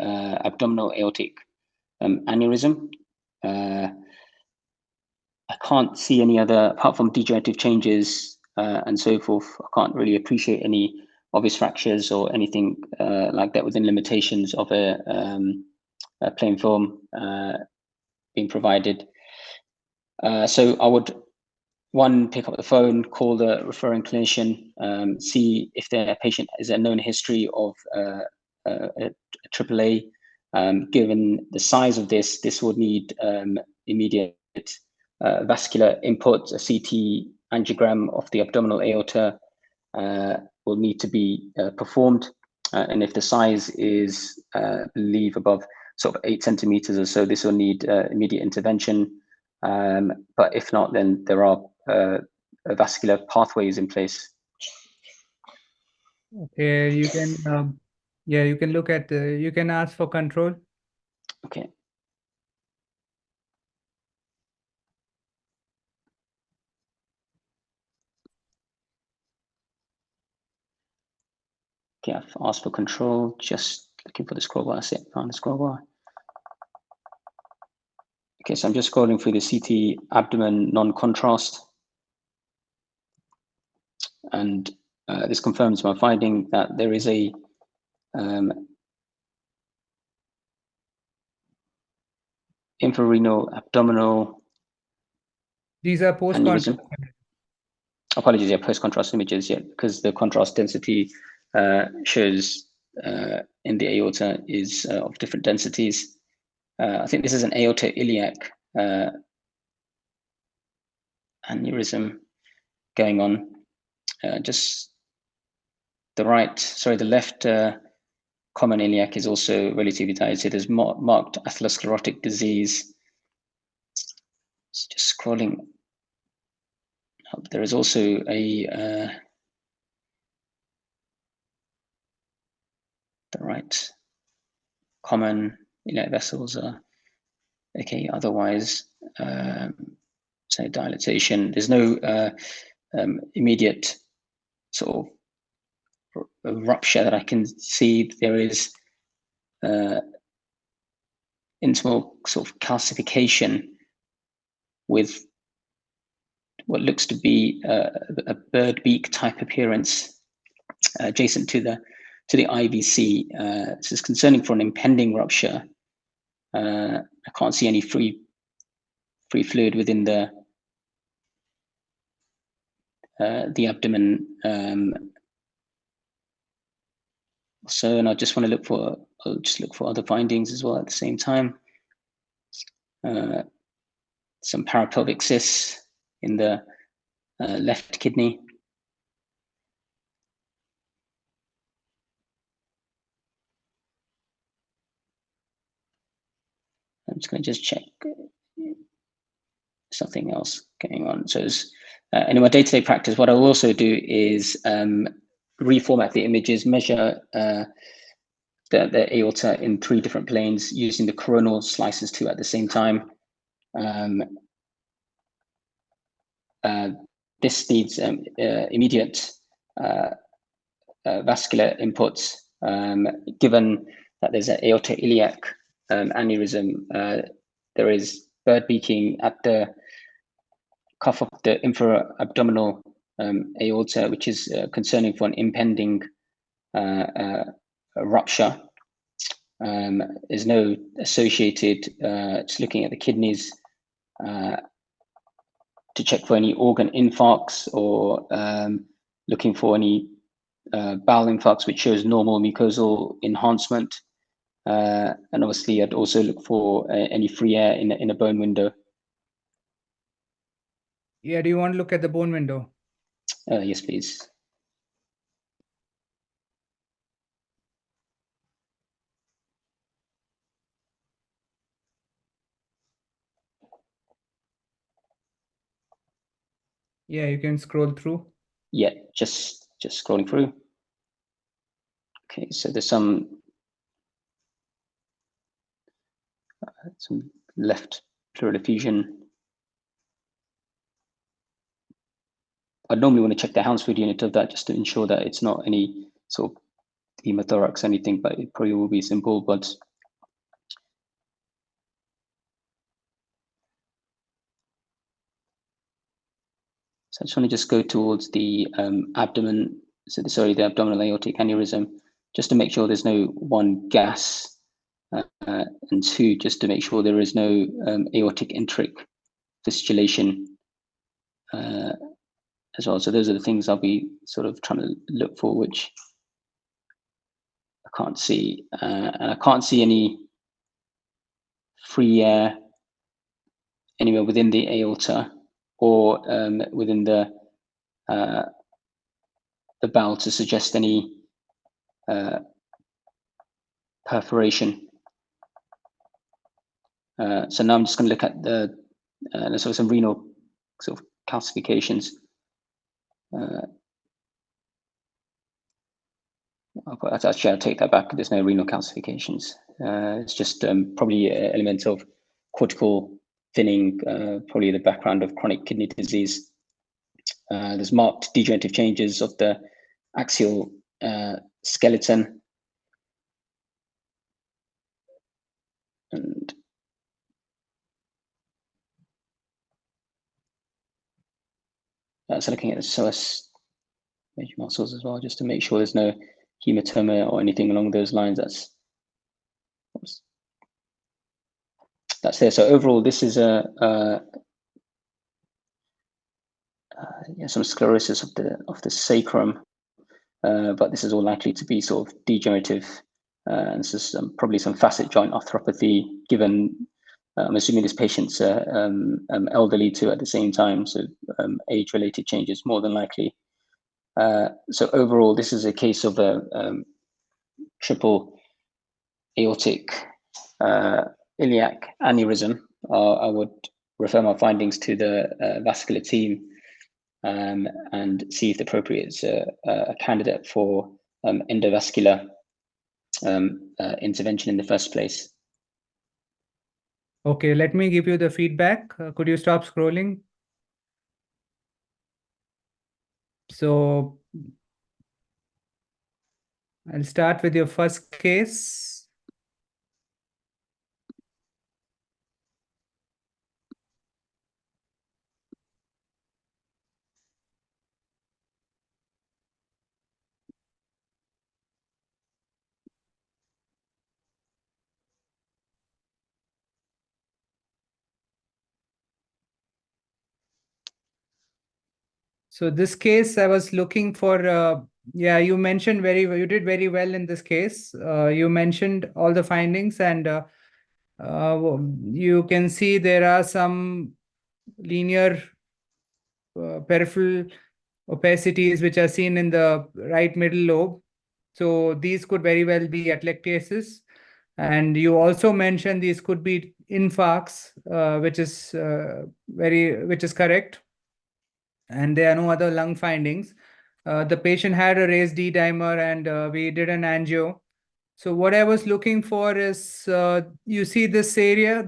abdominal aortic aneurysm. I can't see any other, apart from degenerative changes and so forth. I can't really appreciate any obvious fractures or anything like that within limitations of a plain film being provided. So I would, one, pick up the phone, call the referring clinician, see if their patient has a known history of a AAA. Given the size of this would need immediate vascular input. A CT angiogram of the abdominal aorta will need to be performed. And if the size is, I believe, above sort of 8 centimeters or so, this will need immediate intervention. But if not, then there are vascular pathways in place. Okay, you can, yeah, you can look at, you can ask for control. Okay. Okay, I've asked for control, just looking for the scroll bar. That's it, found the scroll bar. Okay, so I'm just scrolling through the CT abdomen non-contrast. And this confirms my finding that there is a infrarenal abdominal These are post-contrast. Apologies, yeah, post-contrast images, yeah, because the contrast density shows in the aorta is of different densities. I think this is an aorta-iliac aneurysm going on. Just the left common iliac is also relatively dilated. There's marked atherosclerotic disease. Just scrolling up, there is also a the right common iliac vessels are okay. Otherwise, so dilatation. There's no immediate sort of rupture that I can see. There is intimal sort of calcification with what looks to be a bird beak type appearance adjacent to the IVC. This is concerning for an impending rupture. I can't see any free fluid within the abdomen. So, and I just want to look for, I'll just look for other findings as well at the same time. Some parapelvic cysts in the left kidney. I'm just going to just check something else going on. So in my day-to-day practice, what I'll also do is reformat the images, measure the aorta in 3 different planes using the coronal slices too at the same time. this needs immediate vascular inputs. Given that there's an aortoiliac aneurysm, there is bird beaking at the cuff of the infra-abdominal aorta, which is concerning for an impending rupture. There's no associated, just looking at the kidneys to check for any organ infarcts or looking for any bowel infarcts, which shows normal mucosal enhancement. And obviously, I'd also look for any free air in a bone window. Yeah, do you want to look at the bone window? Yes, please. Yeah, you can scroll through. Yeah, just scrolling through. Okay, so there's some left pleural effusion. I'd normally want to check the Hounsfield unit of that just to ensure that it's not any sort of hemothorax or anything, but it probably will be simple. But so I just want to go towards the abdomen. So sorry, the abdominal aortic aneurysm, just to make sure there's no one gas, and two, just to make sure there is no aortic enteric fistulation as well. So those are the things I'll be sort of trying to look for, which I can't see, and I can't see any free air anywhere within the aorta or within the bowel to suggest any perforation. So now I'm just going to look at the sort of some renal sort of calcifications. Actually, I'll take that back. There's no renal calcifications. It's just probably elements of cortical thinning, probably the background of chronic kidney disease. There's marked degenerative changes of the axial skeleton. And so looking at the psoas major muscles as well, just to make sure there's no hematoma or anything along those lines. That's there. So overall, this is some sclerosis of the sacrum, but this is all likely to be sort of degenerative. And this is probably some facet joint arthropathy, given I'm assuming this patient's elderly too at the same time, so age-related changes more than likely. So overall, this is a case of a triple aortic iliac aneurysm. I would refer my findings to the vascular team and see if the appropriate is a candidate for endovascular intervention in the first place. Okay, let me give you the feedback. Could you stop scrolling? So I'll start with your first case. So this case, I was looking for, yeah, you mentioned you did very well in this case. You mentioned all the findings, and you can see there are some linear peripheral opacities which are seen in the right middle lobe. So these could very well be atelectasis. And you also mentioned these could be infarcts, which is correct. And there are no other lung findings. The patient had a raised D dimer, and we did an angio. So what I was looking for is, you see this area,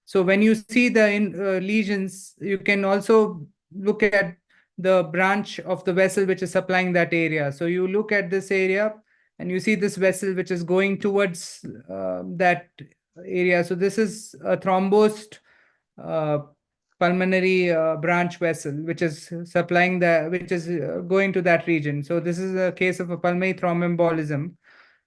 so when you see the lesions, you can also look at the branch of the vessel which is supplying that area. So you look at this area and you see this vessel which is going towards that area. So this is a thrombosed uh, pulmonary branch vessel which is supplying which is going to that region. So this is a case of a pulmonary thromboembolism.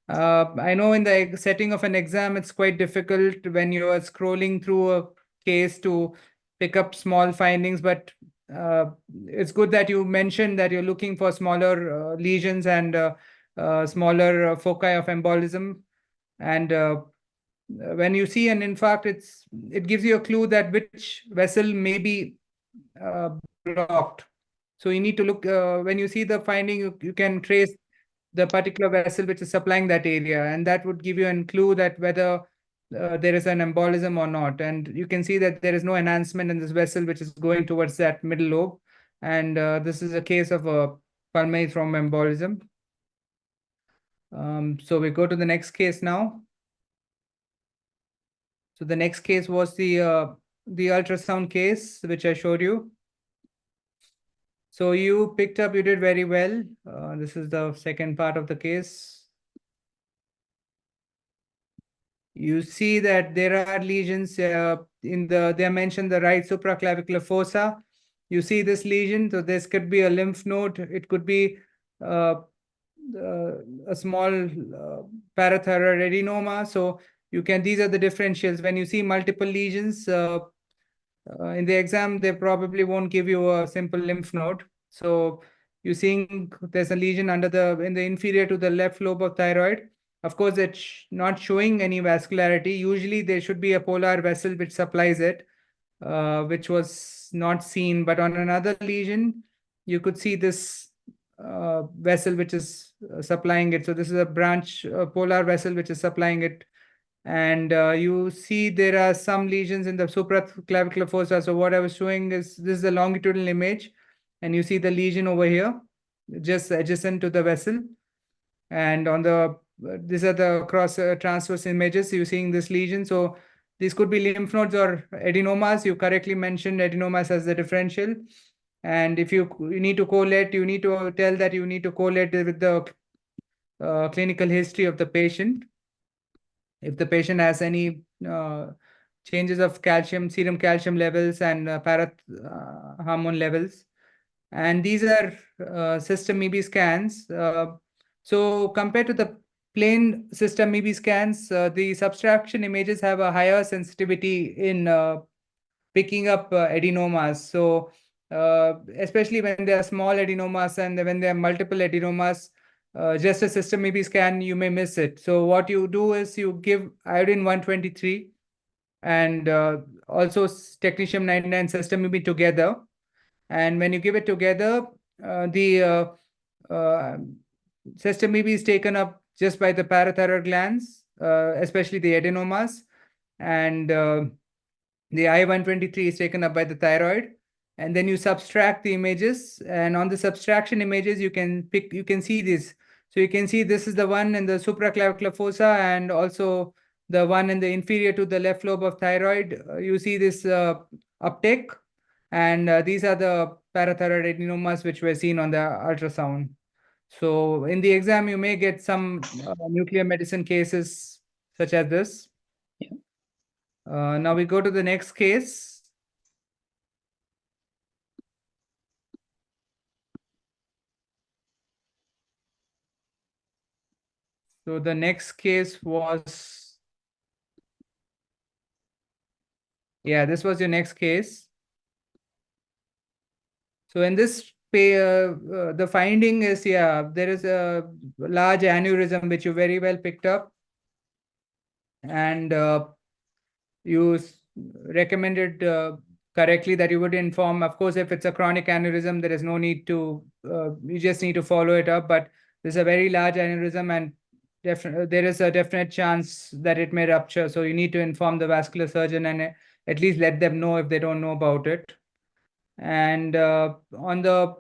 I know in the setting of an exam, it's quite difficult when you are scrolling through a case to pick up small findings, but it's good that you mentioned that you're looking for smaller lesions and smaller foci of embolism. And when you see an infarct, it gives you a clue that which vessel may be blocked. So you need to look, when you see the finding, you can trace the particular vessel which is supplying that area, and that would give you a clue that whether there is an embolism or not. And you can see that there is no enhancement in this vessel which is going towards that middle lobe. And this is a case of a pulmonary thromboembolism. So we go to the next case now. So the next case was the ultrasound case which I showed you. So you picked up, you did very well. This is the second part of the case. You see that there are lesions they mentioned the right supraclavicular fossa. You see this lesion, so this could be a lymph node. It could be uh, a small parathyroid adenoma. So these are the differentials. When you see multiple lesions in the exam, they probably won't give you a simple lymph node. So you're seeing there's a lesion in the inferior to the left lobe of thyroid. Of course, it's not showing any vascularity. Usually there should be a polar vessel which supplies it, which was not seen. But on another lesion, you could see this vessel which is supplying it. So this is a branch polar vessel which is supplying it. And you see there are some lesions in the supraclavicular fossa. So what I was showing is this is a longitudinal image, and you see the lesion over here, just adjacent to the vessel. And on the these are the cross transverse images. You're seeing this lesion. So these could be lymph nodes or adenomas. You correctly mentioned adenomas as the differential. And if you need to correlate, you need to tell that you need to correlate with the clinical history of the patient. If the patient has any changes of calcium, serum calcium levels and hormone levels. And these are system EB scans. So compared to the plain system EB scans, the subtraction images have a higher sensitivity in picking up adenomas. So especially when there are small adenomas and when there are multiple adenomas, just a system EB scan, you may miss it. So what you do is you give iodine 123 and also technetium 99 system EB together. And when you give it together, the system EB is taken up just by the parathyroid glands, especially the adenomas. And the I-123 is taken up by the thyroid. And then you subtract the images. And on the subtraction images, you can see this. So you can see this is the one in the supraclavicular fossa and also the one in the inferior to the left lobe of thyroid. You see this uptake. And these are the parathyroid adenomas which were seen on the ultrasound. So in the exam, you may get some nuclear medicine cases such as this. Yeah. Now we go to the next case. So the next case was, this was your next case. So in this the finding is, there is a large aneurysm which you very well picked up. And you recommended correctly that you would inform. Of course, if it's a chronic aneurysm, there is no need to, you just need to follow it up. But there's a very large aneurysm and there is a definite chance that it may rupture. So you need to inform the vascular surgeon and at least let them know if they don't know about it. And on the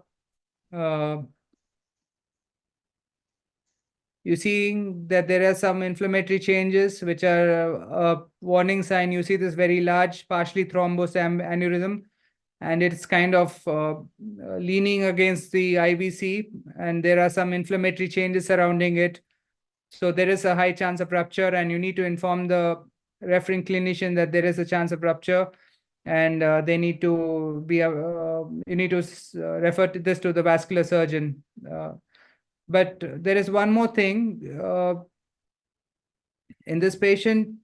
you're seeing that there are some inflammatory changes which are a warning sign. You see this very large partially thrombosed aneurysm. and it's kind of leaning against the IVC, and there are some inflammatory changes surrounding it. So there is a high chance of rupture, and you need to inform the referring clinician that there is a chance of rupture, and they need to be you need to refer to this to the vascular surgeon. But there is one more thing. In this patient,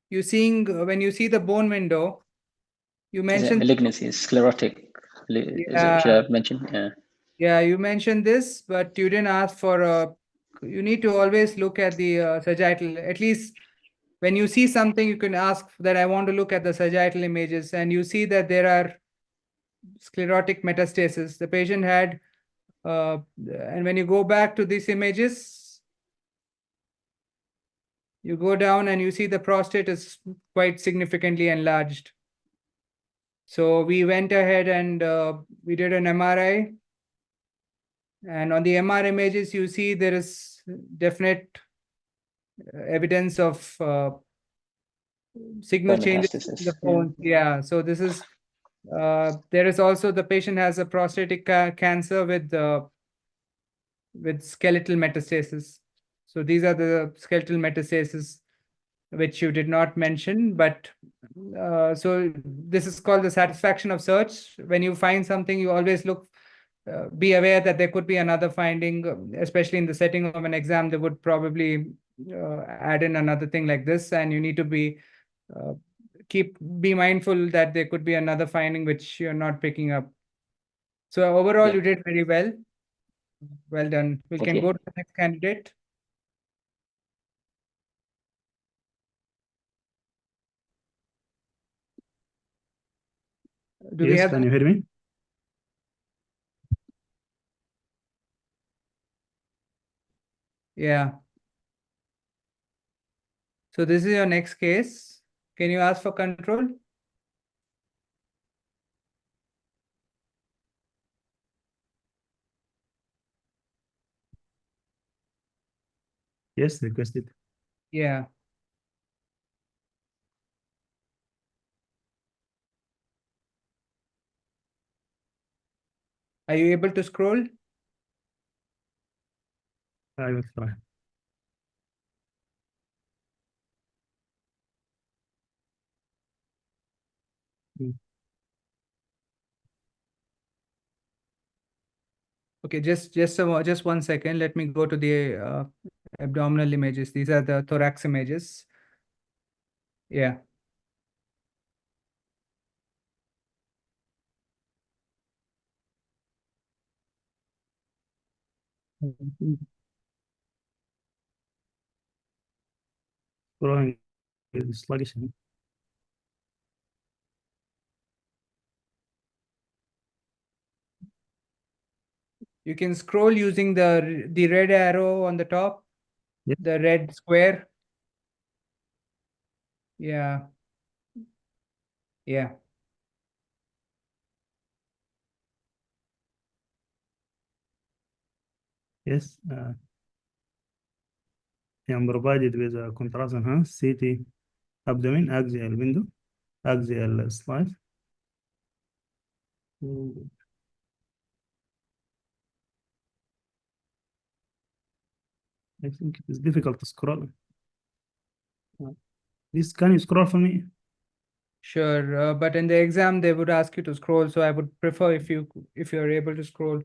when you see the bone window, you Is it mentioned malignancy? Is sclerotic? Is it, should I have mentioned? Yeah. you mentioned this, but you didn't ask for you need to always look at the sagittal. At least when you see something, you can ask that I want to look at the sagittal images, and you see that there are sclerotic metastasis. The patient had, and when you go back to these images, you go down and you see the prostate is quite significantly enlarged. So we went ahead and we did an MRI. And on the MR images, you see there is definite evidence of signal Bone changes in the metastasis. Yeah. bone. Yeah. So this is, there is also, the patient has a prostatic cancer with skeletal metastasis. So these are the skeletal metastasis which you did not mention, but so this is called the satisfaction of search. When you find something, you always look, be aware that there could be another finding, especially in the setting of an exam. They would probably add in another thing like this, and you need to uh, be mindful that there could be another finding which you're not picking up. So overall, Yeah. you did very well. Well done. We Thank can you. go to the next candidate. Do we Yes, have? can you hear me? Yeah. So this is your next case. Can you ask for control? Yes, requested. Yeah. Are you able to scroll? I will try. Mm. Okay, just 1 second. Let me go to the abdominal images. These are the thorax images. Yeah. Scrolling is sluggish. You can scroll using the red arrow on the top, Yep. the red square. Yeah. Yeah. Yes, I am provided with a contrast enhanced CT abdomen, axial window, axial slide. Mm, I think it is difficult to scroll. This, can you scroll for me? Sure. But in the exam, they would ask you to scroll. So I would prefer if you're able to scroll.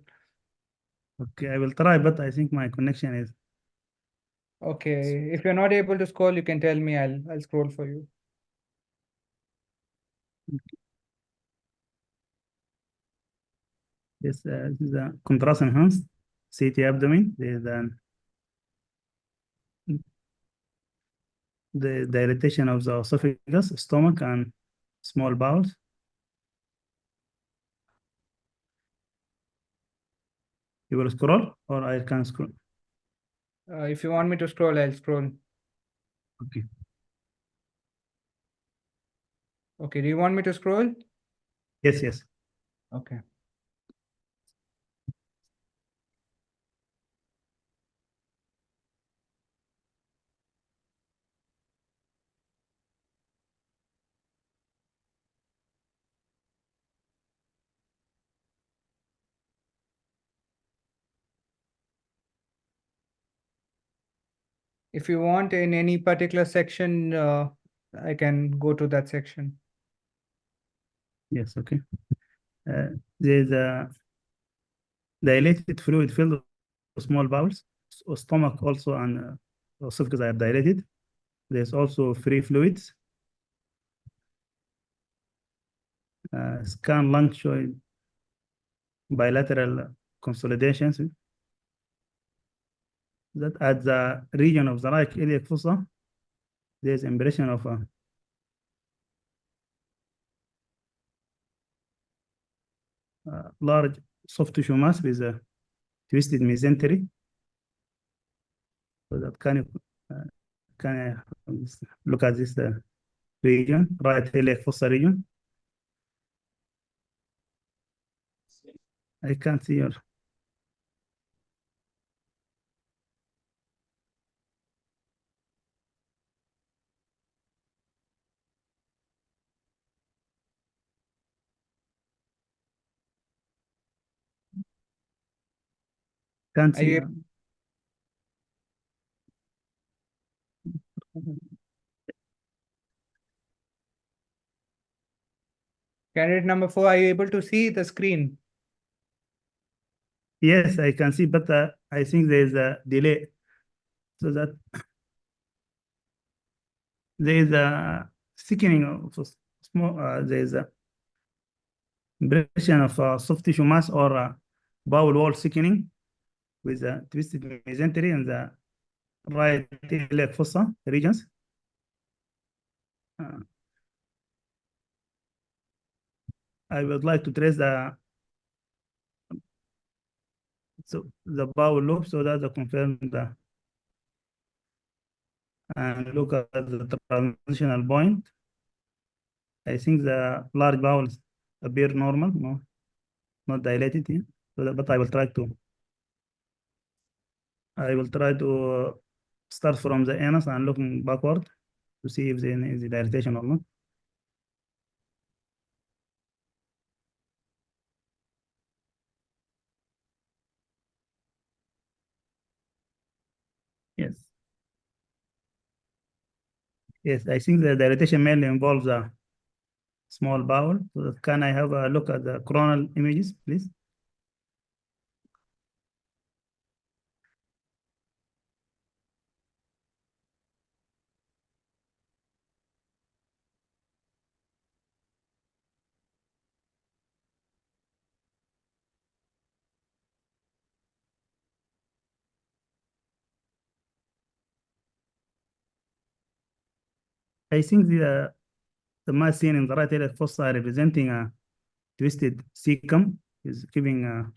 Okay, I will try, but I think my connection is. Okay. If you're not able to scroll, you can tell me. I'll scroll for you. Yes, this is a contrast enhanced CT abdomen. There is the dilatation of the esophagus, stomach, and small bowels. You will scroll, or I can scroll. If you want me to scroll, I'll scroll. Okay. Okay. Do you want me to scroll? Yes, yes. Okay. If you want in any particular section, I can go to that section. Yes, okay. There's a dilated fluid filled with small bowels. Stomach also and esophagus are dilated. There's also free fluids. Scan lung showing bilateral consolidations. That at the region of the right iliac fossa, there's impression of a large soft tissue mass with a twisted mesentery. So that can look at this region, right iliac fossa region. I can't see your. Can't Are see. you Candidate number 4, are you able to see the screen? Yes, I can see, but I think there is a delay. So that there is a thickening of small, there is a impression of soft tissue mass or bowel wall thickening with a twisted mesentery in the right iliac fossa regions. I would like to trace the bowel loop so that I confirm and look at the transitional point. I think the large bowels appear normal, no, not dilated here. So but I will try to start from the anus and looking backward to see if there is dilatation or not. Yes. Yes, I think the dilatation mainly involves a small bowel. So can I have a look at the coronal images, please? I think the mass seen in the right iliac fossa representing a twisted cecum is giving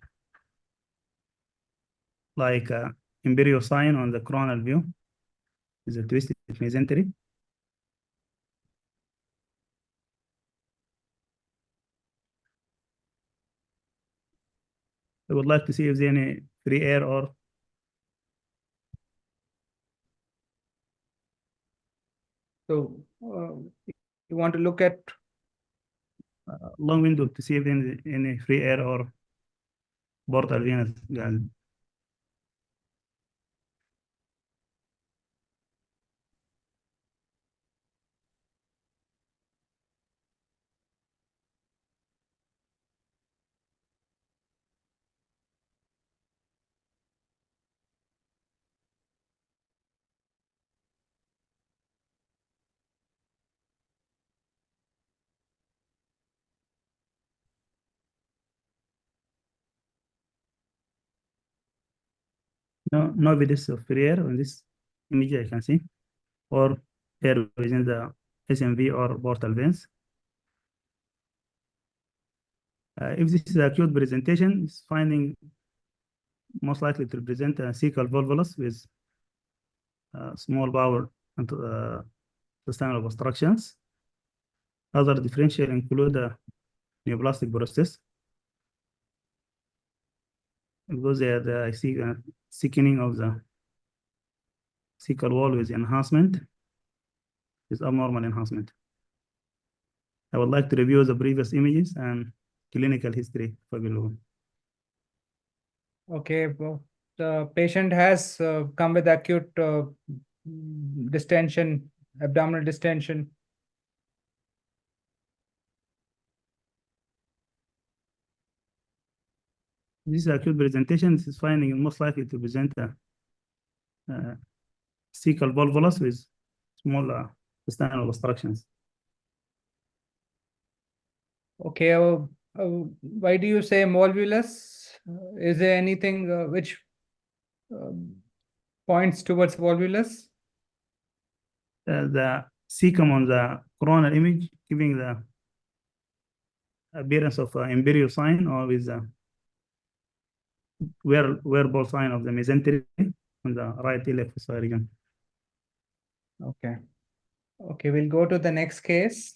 like a imperial sign on the coronal view is a twisted mesentery. I would like to see if there's any free air or So you want to look at long window to see if there's any free air or portal venous gas. No evidence of free air on this image I can see, or air within the SMV or portal veins. If this is acute presentation, it's finding most likely to present a cecal volvulus with small bowel and intestinal obstructions. Other differential include neoplastic prosthesis, because I see thickening of the cecal wall with enhancement, is abnormal enhancement. I would like to review the previous images and clinical history for below. Okay, well, the patient has come with acute distension, abdominal distension. This acute presentation, this finding is most likely to present a cecal volvulus with small intestinal obstructions. Okay, why do you say volvulus? Is there anything which points towards volvulus? The cecum on the coronal image giving the appearance of imperial sign or with a wearable sign of the mesentery on the right iliac fossa region. Okay. Okay, we'll go to the next case.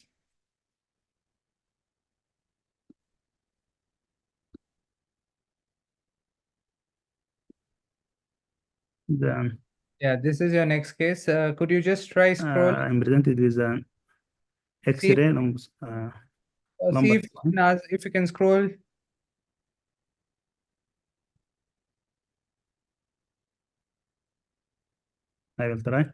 The, Yeah, this is your next case. Could you just try scroll? I'm presented with an See, X-ray see lumbar if you can, if you can scroll. I will try.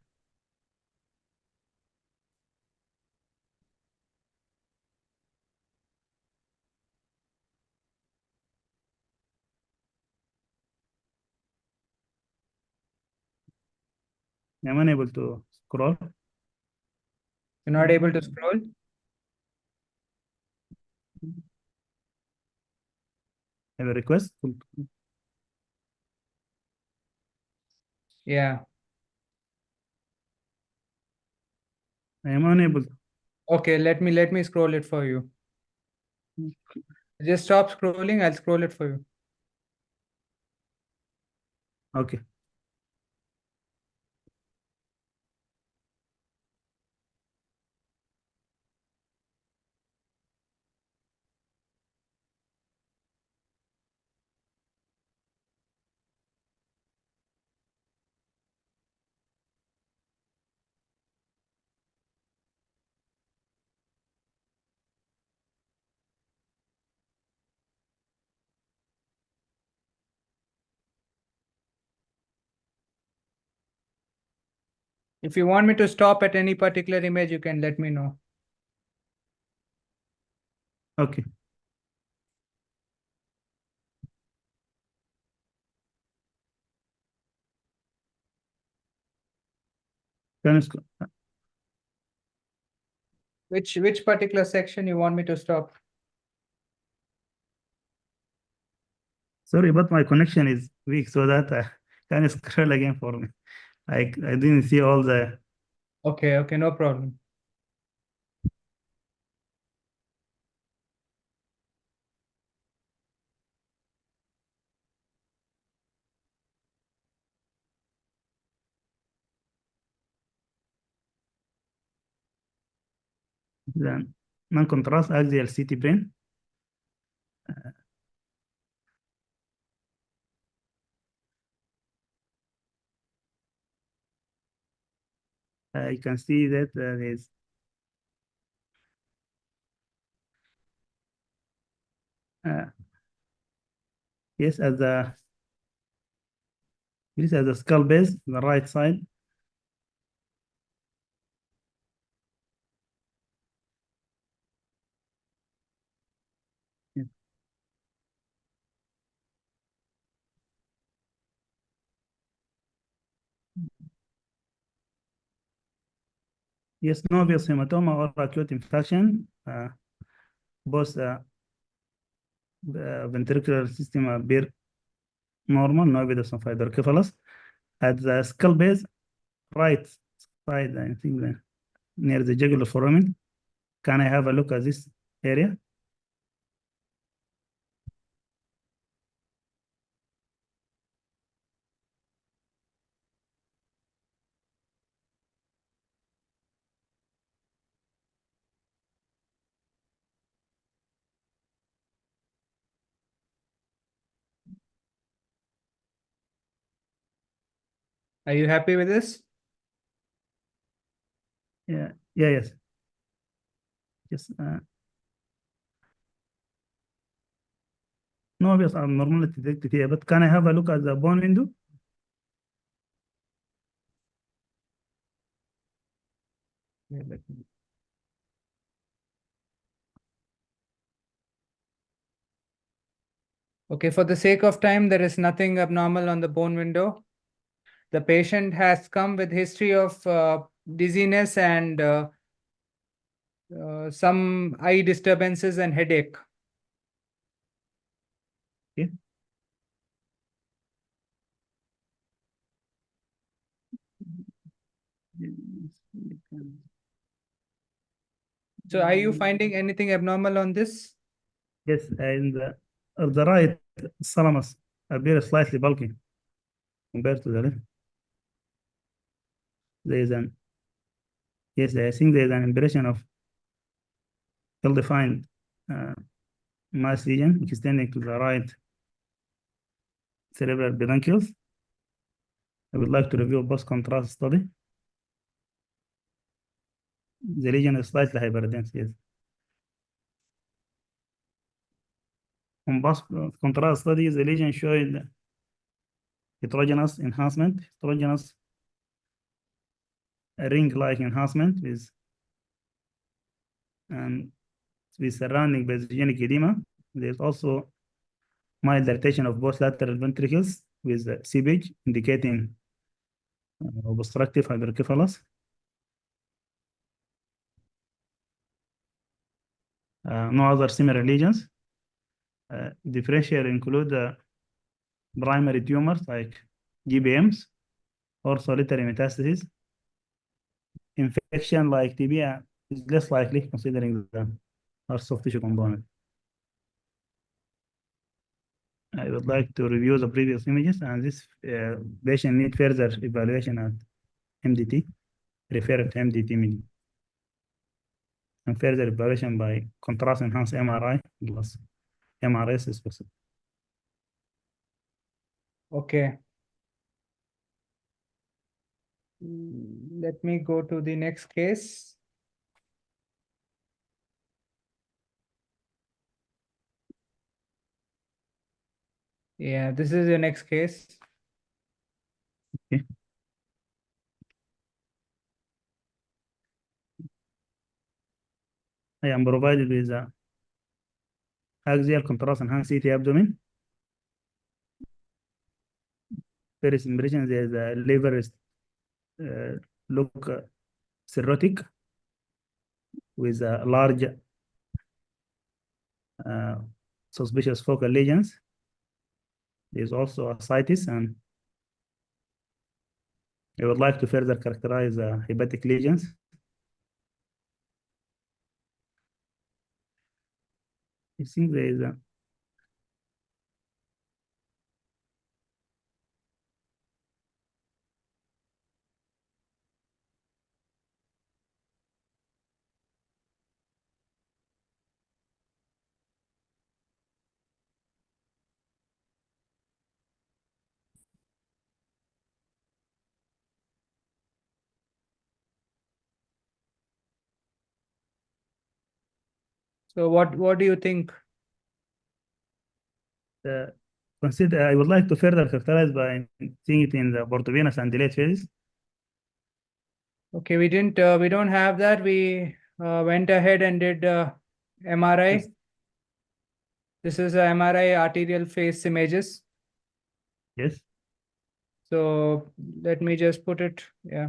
I'm unable to scroll. You're not able to scroll. I have a request. Yeah. I am unable. Okay, let me scroll it for you. Just stop scrolling, I'll scroll it for you. Okay. If you want me to stop at any particular image, you can let me know. Okay. Can you Which particular section you want me to stop? Sorry, but my connection is weak, so that can you scroll again for me? I didn't see all the. Okay, okay, no problem. The non-contrast axial CT brain. You can see that there is yes, as the this as a skull base, the right side. Yes, no obvious hematoma or acute infection. Both ventricular system appear normal, no evidence of hydrocephalus. At the skull base, right side, I think near the jugular foramen. Can I have a look at this area? Are you happy with this? Yeah, yes. Yes. No obvious abnormality detected here, but can I have a look at the bone window? Okay, for the sake of time, there is nothing abnormal on the bone window. The patient has come with history of dizziness and some eye disturbances and headache. Okay. So are you finding anything abnormal on this? Yes, and the right thalamus appears slightly bulky compared to the left. There is an Yes, I think there is an impression of ill-defined mass region extending to the right cerebral peduncles. I would like to review post-contrast study. The region is slightly hyperdense, yes. On post-contrast study, the lesion showed heterogeneous enhancement, heterogeneous ring-like enhancement with surrounding pathogenic edema. There's also mild dilatation of both lateral ventricles with seepage indicating obstructive hydrocephalus. No other similar lesions. Differential include primary tumors like GBMs or solitary metastases. Infection like TB is less likely considering the soft tissue component. I would like to review the previous images, and this patient need further evaluation at MDT, referred to MDT imaging, and further evaluation by contrast enhanced MRI plus MRS is possible. Okay. Let me go to the next case. Yeah, this is the next case. Okay. I am provided with a axial contrast enhanced CT abdomen. First impression, there is a liver look cirrhotic with a large suspicious focal lesions. There is also ascites, and I would like to further characterize hepatic lesions. I think there is a So what do you think? consider. I would like to further characterize by seeing it in the portovenous and delayed phases. Okay, we don't have that. We went ahead and did MRI. Yes. This is a MRI arterial phase images. Yes. So let me just put it, yeah.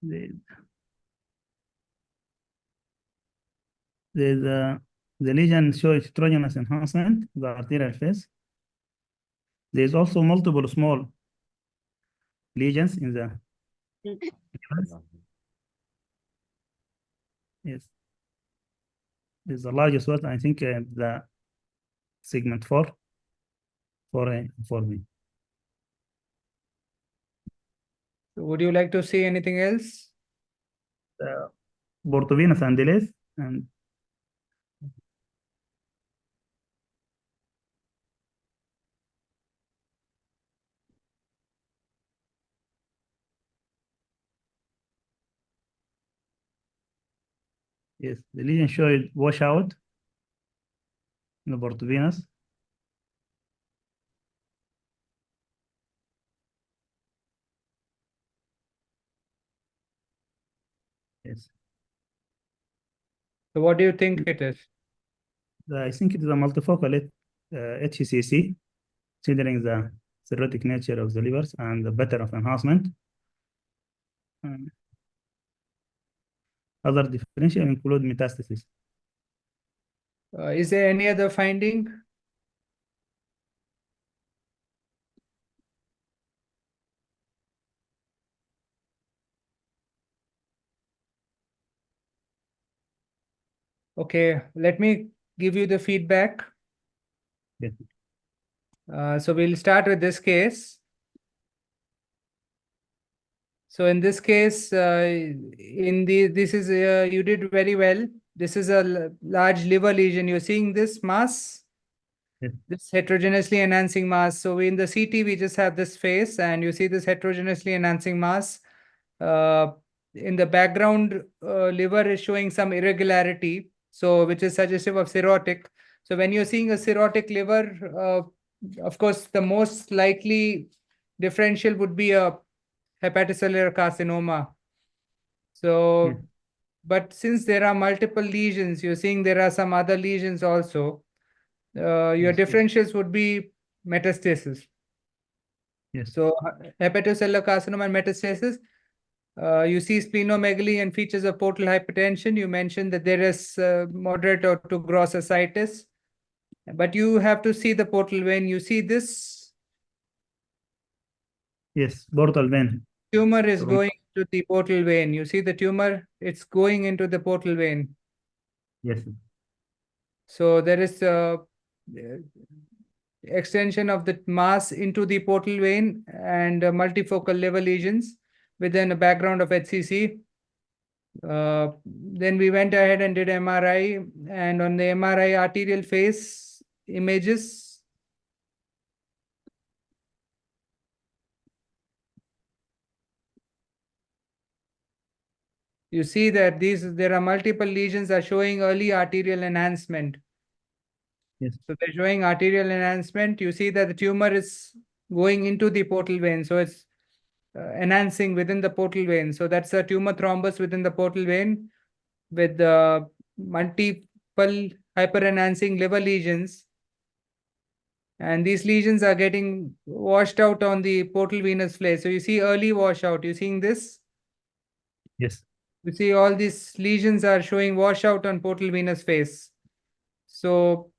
The lesion shows heterogeneous enhancement, the arterial phase. There is also multiple small lesions in the yes. There's the largest one, I think, the segment 4 for me. So would you like to see anything else? Portovenous and delays, and yes, the lesion showed washout in the portovenous. Yes. So what do you think it is? I think it is a multifocal HCC, considering the cirrhotic nature of the livers and the pattern of enhancement. Other differential include metastasis. Is there any other finding? Okay, let me give you the feedback. Yes. So we'll start with this case. So in this case, this is you did very well. This is a large liver lesion. You're seeing this mass, Yes. this heterogeneously enhancing mass. So in the CT, we just have this face, and you see this heterogeneously enhancing mass. In the background, liver is showing some irregularity, so which is suggestive of cirrhotic. So when you're seeing a cirrhotic liver, of course, the most likely differential would be a hepatocellular carcinoma. So, Yes. but since there are multiple lesions, you're seeing there are some other lesions also. Your Yes. differentials would be metastasis. Yes. So hepatocellular carcinoma and metastasis. You see splenomegaly and features of portal hypertension. You mentioned that there is moderate or to gross ascites, but you have to see the portal vein. You see this Yes. Portal vein. tumor is From- going to the portal vein. You see the tumor, it's going into the portal vein. Yes. So there is a extension of the mass into the portal vein and multifocal liver lesions within a background of HCC. Then we went ahead and did MRI, and on the MRI arterial phase images, you see that there are multiple lesions are showing early arterial enhancement. Yes. So they're showing arterial enhancement. You see that the tumor is going into the portal vein, so it's enhancing within the portal vein. So that's a tumor thrombus within the portal vein with multiple hyperenhancing liver lesions. And these lesions are getting washed out on the portal venous flare. So you see early washout. You're seeing this? Yes. You see all these lesions are showing washout on portal venous face. So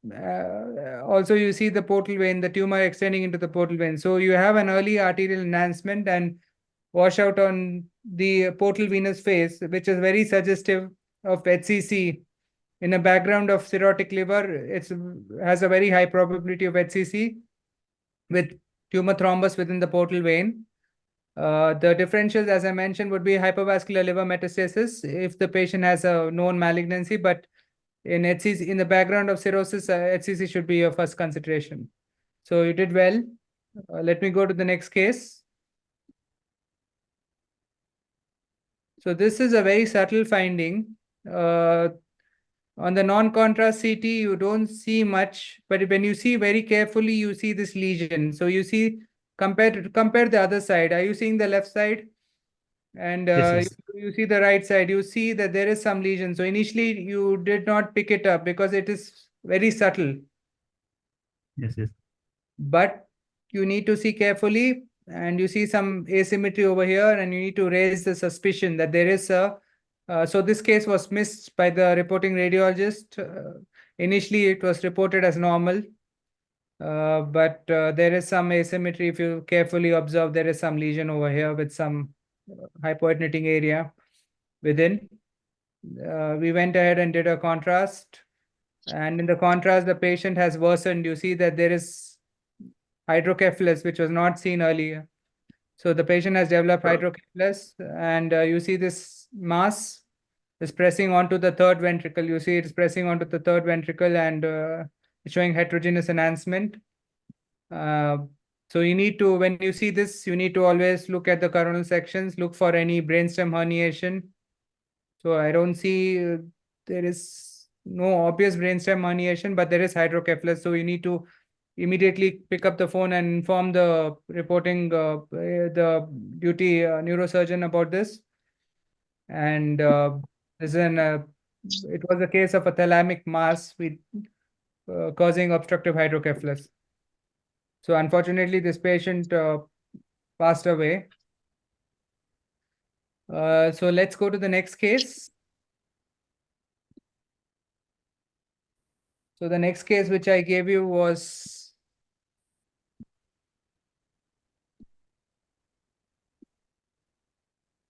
also you see the portal vein, the tumor extending into the portal vein. So you have an early arterial enhancement and washout on the portal venous face, which is very suggestive of HCC. In a background of cirrhotic liver, it has a very high probability of HCC with tumor thrombus within the portal vein. The differentials, as I mentioned, would be hypervascular liver metastasis if the patient has a known malignancy, but in HCC, in the background of cirrhosis, HCC should be your first consideration. So you did well. Let me go to the next case. So this is a very subtle finding. On the non-contrast CT, you don't see much, but when you see very carefully, you see this lesion. So you see, compare the other side. Are you seeing the left side? And Yes. you see the right side. You see that there is some lesion. So initially, you did not pick it up because it is very subtle. Yes. Yes. But you need to see carefully, and you see some asymmetry over here, and you need to raise the suspicion that there is a so this case was missed by the reporting radiologist. Initially, it was reported as normal, but there is some asymmetry. If you carefully observe, there is some lesion over here with some hypoethnitic area within. We went ahead and did a contrast, and in the contrast, the patient has worsened. You see that there is hydrocephalus, which was not seen earlier. So the patient has developed hydrocephalus, and you see this mass is pressing onto the third ventricle. You see it's pressing onto the third ventricle and it's showing heterogeneous enhancement. So you need to, when you see this, you need to always look at the coronal sections, look for any brainstem herniation. So I don't see, there is no obvious brainstem herniation, but there is hydrocephalus. So you need to immediately pick up the phone and inform the reporting, the duty neurosurgeon about this. And it was a case of a thalamic mass with causing obstructive hydrocephalus. So unfortunately, this patient passed away. So let's go to the next case. So the next case which I gave you was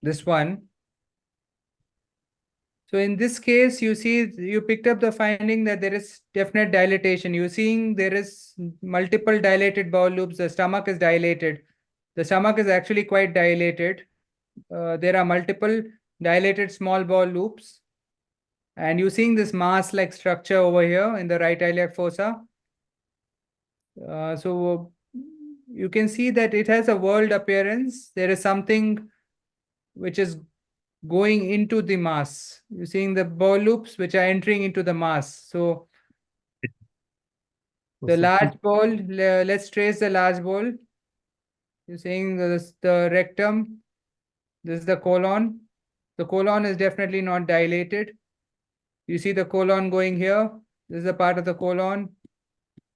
this one. So in this case, you see, you picked up the finding that there is definite dilatation. You're seeing there is multiple dilated bowel loops. The stomach is dilated. The stomach is actually quite dilated. There are multiple dilated small bowel loops. And you're seeing this mass-like structure over here in the right iliac fossa. So you can see that it has a whorled appearance. There is something which is going into the mass. You're seeing the bowel loops which are entering into the mass. So the large bowel, let's trace the large bowel. You're saying this, the rectum, this is the colon. The colon is definitely not dilated. You see the colon going here. This is a part of the colon.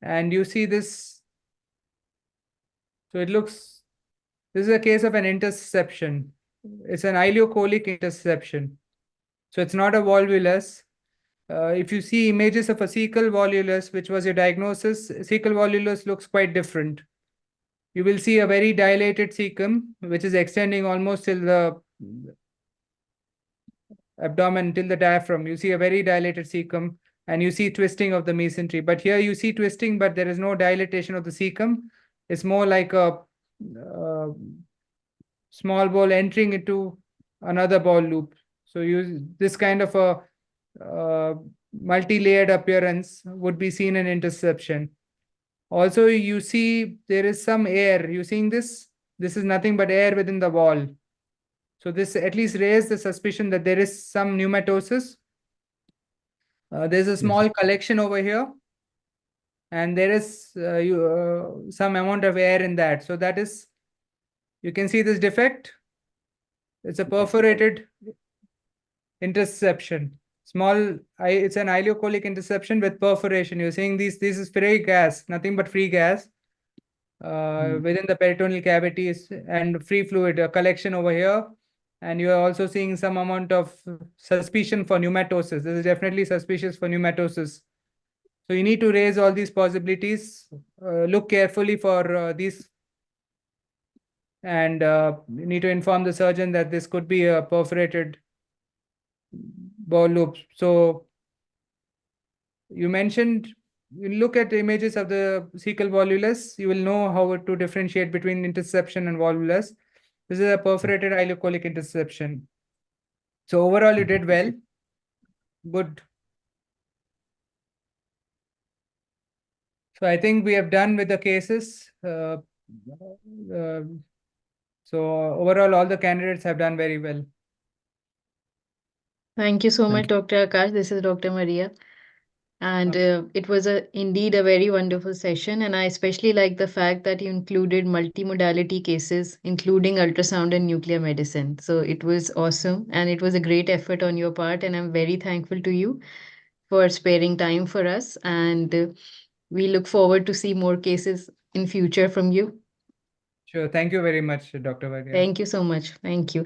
And you see this. So it looks, this is a case of an interception. It's an ileocholic interception. So it's not a volvulus. If you see images of a cecal volvulus, which was your diagnosis, cecal volvulus looks quite different. You will see a very dilated cecum, which is extending almost till the abdomen, till the diaphragm. You see a very dilated cecum, and you see twisting of the mesentery. But here you see twisting, but there is no dilatation of the cecum. It's more like a small bowel entering into another bowel loop. So this kind of a multi-layered appearance would be seen in interception. Also, you see there is some air. You seeing this? This is nothing but air within the wall. So this at least raised the suspicion that there is some pneumatosis. There's a small collection over here, and there is some amount of air in that. So that is, you can see this defect. It's a perforated interception. It's an ileocholic interception with perforation. You're seeing this is free gas, nothing but free gas within the peritoneal cavities and free fluid, a collection over here. And you are also seeing some amount of suspicion for pneumatosis. This is definitely suspicious for pneumatosis. So you need to raise all these possibilities, look carefully for these, and you need to inform the surgeon that this could be a perforated bowel loop. So you mentioned, you look at the images of the cecal volvulus, you will know how to differentiate between interception and volvulus. This is a perforated ileocholic interception. So overall, you did well. Good. So I think we have done with the cases. So overall, all the candidates have done very well. Thank you so much, Dr. Akash. This is Dr. Maria. And it was indeed a very wonderful session. And I especially like the fact that you included multimodality cases, including ultrasound and nuclear medicine. So it was awesome. And it was a great effort on your part. And I'm very thankful to you for sparing time for us. And we look forward to see more cases in future from you. Sure. Thank you very much, Dr. Vaidya. Thank you so much. Thank you.